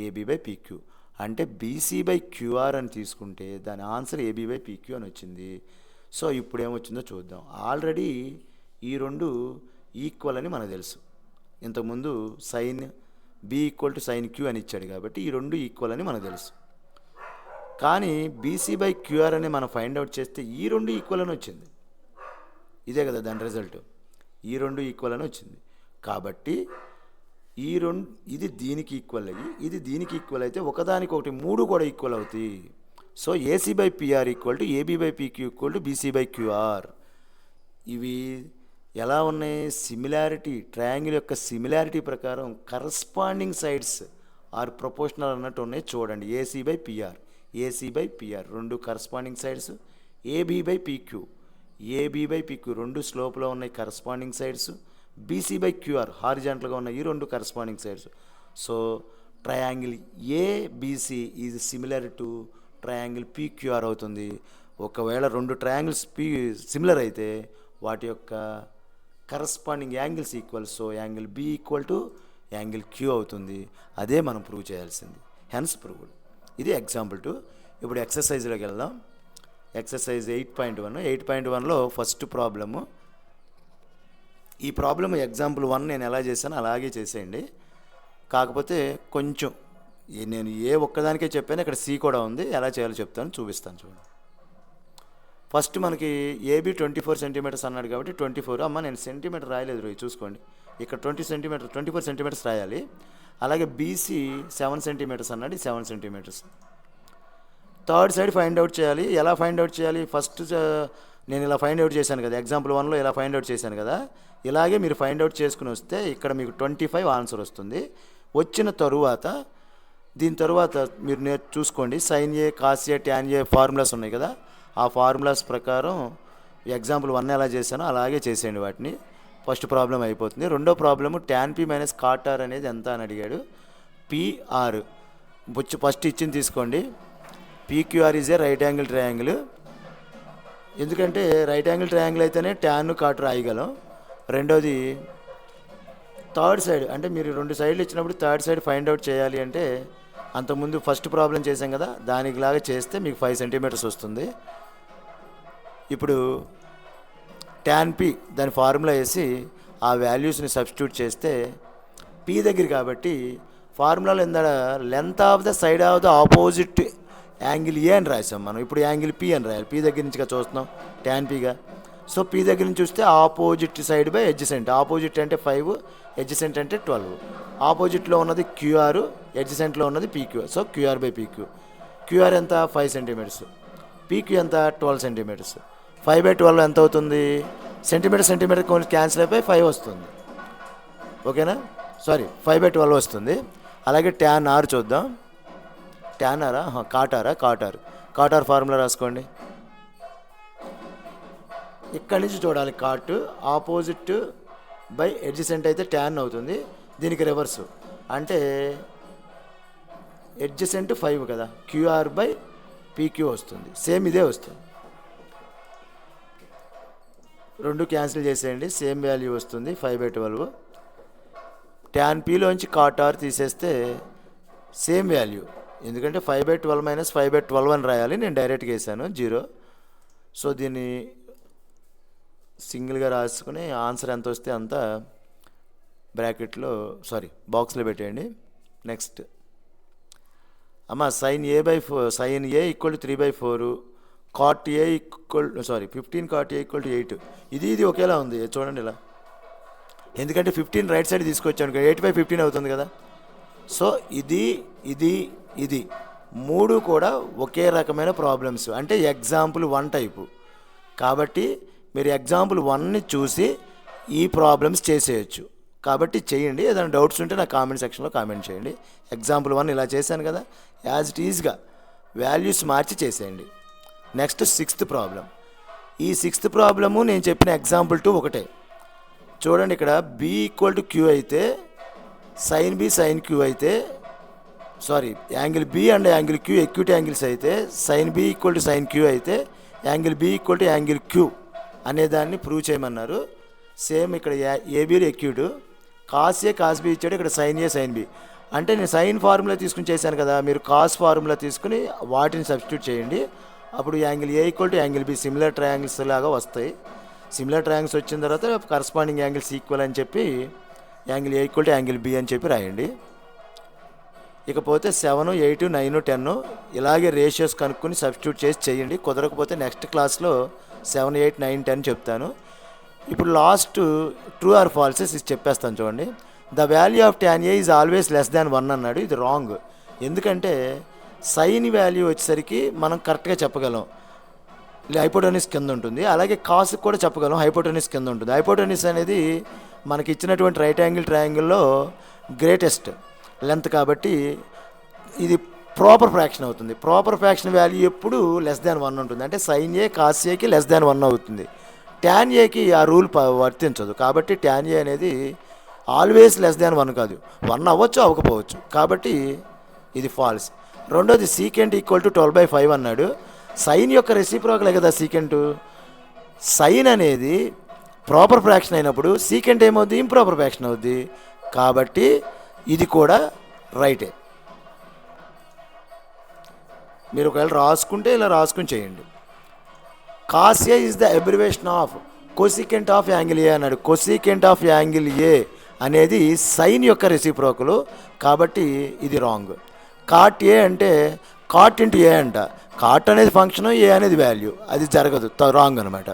ఏబీ బై పీక్యూ. అంటే బీసీ బై క్యూఆర్ అని తీసుకుంటే దాని ఆన్సర్ ఏబీ బై పీక్యూ అని వచ్చింది. సో ఇప్పుడు ఏమొచ్చిందో చూద్దాం. ఆల్రెడీ ఈ రెండు ఈక్వల్ అని మనకు తెలుసు, ఇంతకుముందు sine B equal to sine Q అని ఇచ్చాడు కాబట్టి ఈ రెండు ఈక్వల్ అని మనకు తెలుసు. కానీ బీసీ బై క్యూఆర్ అని మనం ఫైండ్ అవుట్ చేస్తే ఈ రెండు ఈక్వల్ అని వచ్చింది. ఇదే కదా దాని రిజల్ట్, ఈ రెండు ఈక్వల్ అని వచ్చింది. కాబట్టి ఈ రెండు, ఇది దీనికి ఈక్వల్ అయ్యి ఇది దీనికి ఈక్వల్ అయితే ఒకదానికొకటి 3 కూడా ఈక్వల్ అవుతాయి. So AC by PR equal to AB by PQ equal to BC by QR. ఇవి ఎలా ఉన్నాయి, సిమిలారిటీ, ట్రయాంగిల్ యొక్క సిమిలారిటీ ప్రకారం కరస్పాండింగ్ సైడ్స్ ఆర్ ప్రపోర్షనల్ అన్నట్టు ఉన్నాయి. చూడండి, ఏసీ బై పిఆర్ రెండు corresponding sides, AB by PQ రెండు స్లోప్లో ఉన్నాయి corresponding sides, BC by QR హారిజాంటల్గా ఉన్న ఈ రెండు corresponding sides. So triangle ABC is similar to triangle PQR అవుతుంది. ఒకవేళ రెండు ట్రయాంగిల్స్ సిమిలర్ అయితే వాటి యొక్క corresponding angles equal. So angle B equal to angle Q అవుతుంది. అదే మనం ప్రూవ్ చేయాల్సింది, హెన్స్ ప్రూవ్డ్. ఇది ఎగ్జాంపుల్ 2. ఇప్పుడు ఎక్సర్సైజ్లోకి వెళ్దాం. ఎక్సర్సైజ్ 8.1లో ఫస్ట్ ప్రాబ్లము. ఈ ప్రాబ్లమ్ ఎగ్జాంపుల్ 1 నేను ఎలా చేశానో అలాగే చేసేయండి. కాకపోతే కొంచెం నేను ఏ ఒక్కదానికే చెప్పాను, ఇక్కడ సి కూడా ఉంది, ఎలా చేయాలో చెప్తాను, చూపిస్తాను చూడండి. ఫస్ట్ మనకి ఏబీ 24 సెంటీమీటర్స్ అన్నాడు కాబట్టి 24. అమ్మ నేను సెంటీమీటర్ రాయలేదు రోజు చూసుకోండి, ఇక్కడ 24 సెంటీమీటర్స్ రాయాలి. అలాగే బీసీ 7 సెంటీమీటర్స్ అన్నాడు, 7 centimetres. Third side find out చేయాలి. ఎలా ఫైండ్ అవుట్ చేయాలి? ఫస్ట్ నేను ఇలా ఫైండ్ అవుట్ చేశాను కదా, ఎగ్జాంపుల్ 1లో ఇలా ఫైండ్ అవుట్ చేశాను కదా, ఇలాగే మీరు ఫైండ్ అవుట్ చేసుకుని వస్తే ఇక్కడ మీకు 25 ఆన్సర్ వస్తుంది. వచ్చిన తరువాత దీని తర్వాత మీరు చూసుకోండి, sine A, cos A, tan A formulas ఉన్నాయి కదా, ఆ ఫార్ములాస్ ప్రకారం ఎగ్జాంపుల్ 1 ఎలా చేశానో అలాగే చేసేయండి వాటిని. ఫస్ట్ ప్రాబ్లం అయిపోతుంది. రెండో problem tan P minus cot R అనేది ఎంత అని అడిగాడు. పిఆర్ ఫస్ట్ ఇచ్చింది తీసుకోండి. PQR is a right angle triangle. ఎందుకంటే రైట్ యాంగిల్ ట్రయాంగిల్ అయితేనే ట్యాన్ కాట్ రాయగలం. రెండోది థర్డ్ సైడ్, అంటే మీరు 2 సైడ్లు ఇచ్చినప్పుడు థర్డ్ సైడ్ ఫైండ్ అవుట్ చేయాలి అంటే అంతకుముందు ఫస్ట్ ప్రాబ్లం చేసాం కదా, దానికి లాగా చేస్తే మీకు 5 సెంటీమీటర్స్ వస్తుంది. ఇప్పుడు ట్యాన్ పి దాని ఫార్ములా వేసి ఆ వాల్యూస్ని సబ్స్టిట్యూట్ చేస్తే పి దగ్గర కాబట్టి ఫార్ములాలో ఏందా length of the side of the opposite angle A అని రాసాం మనం. ఇప్పుడు యాంగిల్ పి అని రాయాలి. పి దగ్గర నుంచిగా చూస్తున్నాం ట్యాన్ పిగా. సో పి దగ్గర నుంచి చూస్తే opposite side by adjacent. Opposite అంటే 5, ఎడ్జసెంట్ అంటే 12. ఆపోజిట్లో ఉన్నది క్యూఆర్, ఎడ్జసెంట్లో ఉన్నది PQ. So QR by PQ. QR ఎంత? 5 సెంటీమీటర్స్. పీక్యూ ఎంత? 12 సెంటీమీటర్స్. 5/12 ఎంత అవుతుంది? సెంటీమీటర్ కొన్ని క్యాన్సిల్ అయిపోయి 5 వస్తుంది. ఓకేనా? సారీ, 5/12 వస్తుంది. అలాగే ట్యాన్ ఆర్ చూద్దాం. ట్యాన్ ఆరా, కాట్ ఆర్ ఫార్ములా రాసుకోండి. ఇక్కడి నుంచి చూడాలి. కాట్ ఆపోజిట్ బై ఎడ్జసెంట్ అయితే ట్యాన్ అవుతుంది. దీనికి రివర్సు అంటే ఎడ్జసెంట్ 5 కదా, క్యూఆర్ బై పీక్యూ వస్తుంది. సేమ్ ఇదే వస్తుంది. 2 క్యాన్సిల్ చేసేయండి, సేమ్ వాల్యూ వస్తుంది 5/12. ట్యాన్ పీలోంచి కాట్ ఆర్ తీసేస్తే సేమ్ వాల్యూ, ఎందుకంటే 5/12 మైనస్ 5/12 అని రాయాలి. నేను డైరెక్ట్గా వేసాను 0. సో దీన్ని సింగిల్గా రాసుకుని ఆన్సర్ ఎంత వస్తే అంత బ్రాకెట్లో బాక్స్లో పెట్టేయండి. నెక్స్ట్ అమ్మ sine A equal to 3/4, cot A 15 cot A equal to 8. ఇది ఒకేలా ఉంది చూడండి ఇలా. ఎందుకంటే 15 రైట్ సైడ్ తీసుకొచ్చాను, 8/15 అవుతుంది కదా. సో ఇది 3 కూడా ఒకే రకమైన ప్రాబ్లమ్స్, అంటే ఎగ్జాంపుల్ 1 టైపు. కాబట్టి మీరు ఎగ్జాంపుల్ 1ని చూసి ఈ ప్రాబ్లమ్స్ చేసేయచ్చు. కాబట్టి చేయండి. ఏదైనా డౌట్స్ ఉంటే నా కామెంట్ సెక్షన్లో కామెంట్ చేయండి. ఎగ్జాంపుల్ 1 ఇలా చేశాను కదా, యాజ్ ఇట్ ఈజ్గా వాల్యూస్ మార్చి చేసేయండి. Next 6th problem. ఈ 6th ప్రాబ్లము నేను చెప్పిన ఎగ్జాంపుల్ 2 ఒకటే. చూడండి, ఇక్కడ బి ఈక్వల్ టు క్యూ అయితే, సైన్ బి సైన్ క్యూ అయితే, angle B and angle Q acute angles అయితే, sine B equal to sine Q అయితే angle B equal to angle Q అనేదాన్ని ప్రూవ్ చేయమన్నారు. సేమ్ ఇక్కడ ఏబీలో acute, cos A cos B ఇచ్చాడు, ఇక్కడ సైన్ ఏ sign B. అంటే నేను సైన్ ఫార్ములా తీసుకుని చేశాను కదా, మీరు కాస్ ఫార్ములా తీసుకుని వాటిని సబ్స్టిట్యూట్ చేయండి. అప్పుడు angle A equal to angle B similar triangles లాగా వస్తాయి. సిమిలర్ ట్రయాంగిల్స్ వచ్చిన తర్వాత కరస్పాండింగ్ యాంగిల్స్ ఈక్వల్ అని చెప్పి angle A equal to angle B అని చెప్పి రాయండి. ఇకపోతే 7, 8, 9, 10 ఇలాగే రేషియోస్ కనుక్కొని సబ్స్టిట్యూట్ చేసి చేయండి. కుదరకపోతే నెక్స్ట్ క్లాస్లో 7, 8, 9, 10 చెప్తాను. ఇప్పుడు లాస్ట్ ట్రూ ఆర్ ఫాల్సెస్ ఇది చెప్పేస్తాను చూడండి. The value of tan A is always less than 1 అన్నాడు. ఇది రాంగ్. ఎందుకంటే సైన్ వాల్యూ వచ్చేసరికి మనం కరెక్ట్గా చెప్పగలం, హైపోటెన్యూస్ కింద ఉంటుంది. అలాగే కాస్ కూడా చెప్పగలం, హైపోటెన్యూస్ కింద ఉంటుంది. హైపోటెన్యూస్ అనేది మనకి ఇచ్చినటువంటి రైట్ యాంగిల్ ట్రయాంగిల్లో గ్రేటెస్ట్ లెంత్ కాబట్టి ఇది ప్రాపర్ ఫ్రాక్షన్ అవుతుంది. ప్రాపర్ ఫ్రాక్షన్ వాల్యూ ఎప్పుడు లెస్ దాన్ 1 ఉంటుంది. అంటే సైన్ ఏ కాస్ ఏకి లెస్ దాన్ 1 అవుతుంది. ట్యాన్ ఏకి ఆ రూల్ వర్తించదు. కాబట్టి ట్యాన్ ఏ అనేది ఆల్వేస్ లెస్ దాన్ 1 కాదు, 1 అవ్వచ్చు అవ్వకపోవచ్చు. కాబట్టి ఇది ఫాల్స్. రెండోది సీకెంట్ ఈక్వల్ టు 12/5 అన్నాడు. సైన్ యొక్క రెసిప్రోకలే కదా సీకెంట్. సైన్ అనేది ప్రాపర్ ఫ్రాక్షన్ అయినప్పుడు సీకెంట్ ఏమవుద్ది? ఇంప్రాపర్ ఫ్రాక్షన్ అవుద్ది. కాబట్టి ఇది కూడా రైటే. మీరు ఒకవేళ రాసుకుంటే ఇలా రాసుకుని చేయండి. Cos A is the abbreviation of cosecant of angle A అన్నాడు. కొసికెంట్ ఆఫ్ యాంగిల్ ఏ అనేది సైన్ యొక్క రెసిప్రోకలు, కాబట్టి ఇది రాంగ్. కాట్ ఏ అంటే కాట్ ఇంటూ ఏ అంట. కాట్ అనేది ఫంక్షన్, ఏ అనేది వాల్యూ, అది జరగదు, రాంగ్ అనమాట.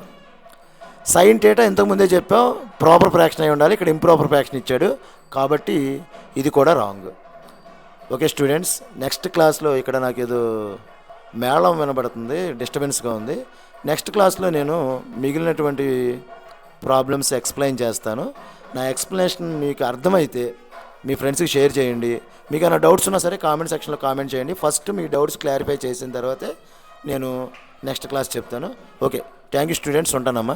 సైన్ థీటా ఇంతకుముందే చెప్పాం, ప్రాపర్ ఫ్రాక్షన్ అయి ఉండాలి, ఇక్కడ ఇంప్రాపర్ ఫ్రాక్షన్ ఇచ్చాడు కాబట్టి ఇది కూడా రాంగ్. ఓకే స్టూడెంట్స్, నెక్స్ట్ క్లాస్లో ఇక్కడ నాకు ఏదో మేళం వినబడుతుంది, డిస్టర్బెన్స్గా ఉంది. నెక్స్ట్ క్లాస్లో నేను మిగిలినటువంటి ప్రాబ్లమ్స్ ఎక్స్ప్లెయిన్ చేస్తాను. నా ఎక్స్ప్లెనేషన్ మీకు అర్థమైతే మీ ఫ్రెండ్స్కి షేర్ చేయండి. మీకు ఏమైనా డౌట్స్ ఉన్నా సరే కామెంట్ సెక్షన్లో కామెంట్ చేయండి. ఫస్ట్ మీ డౌట్స్ క్లారిఫై చేసిన తర్వాతే నేను నెక్స్ట్ క్లాస్ చెప్తాను. ఓకే, థ్యాంక్ యూ స్టూడెంట్స్, ఉంటానమ్మా.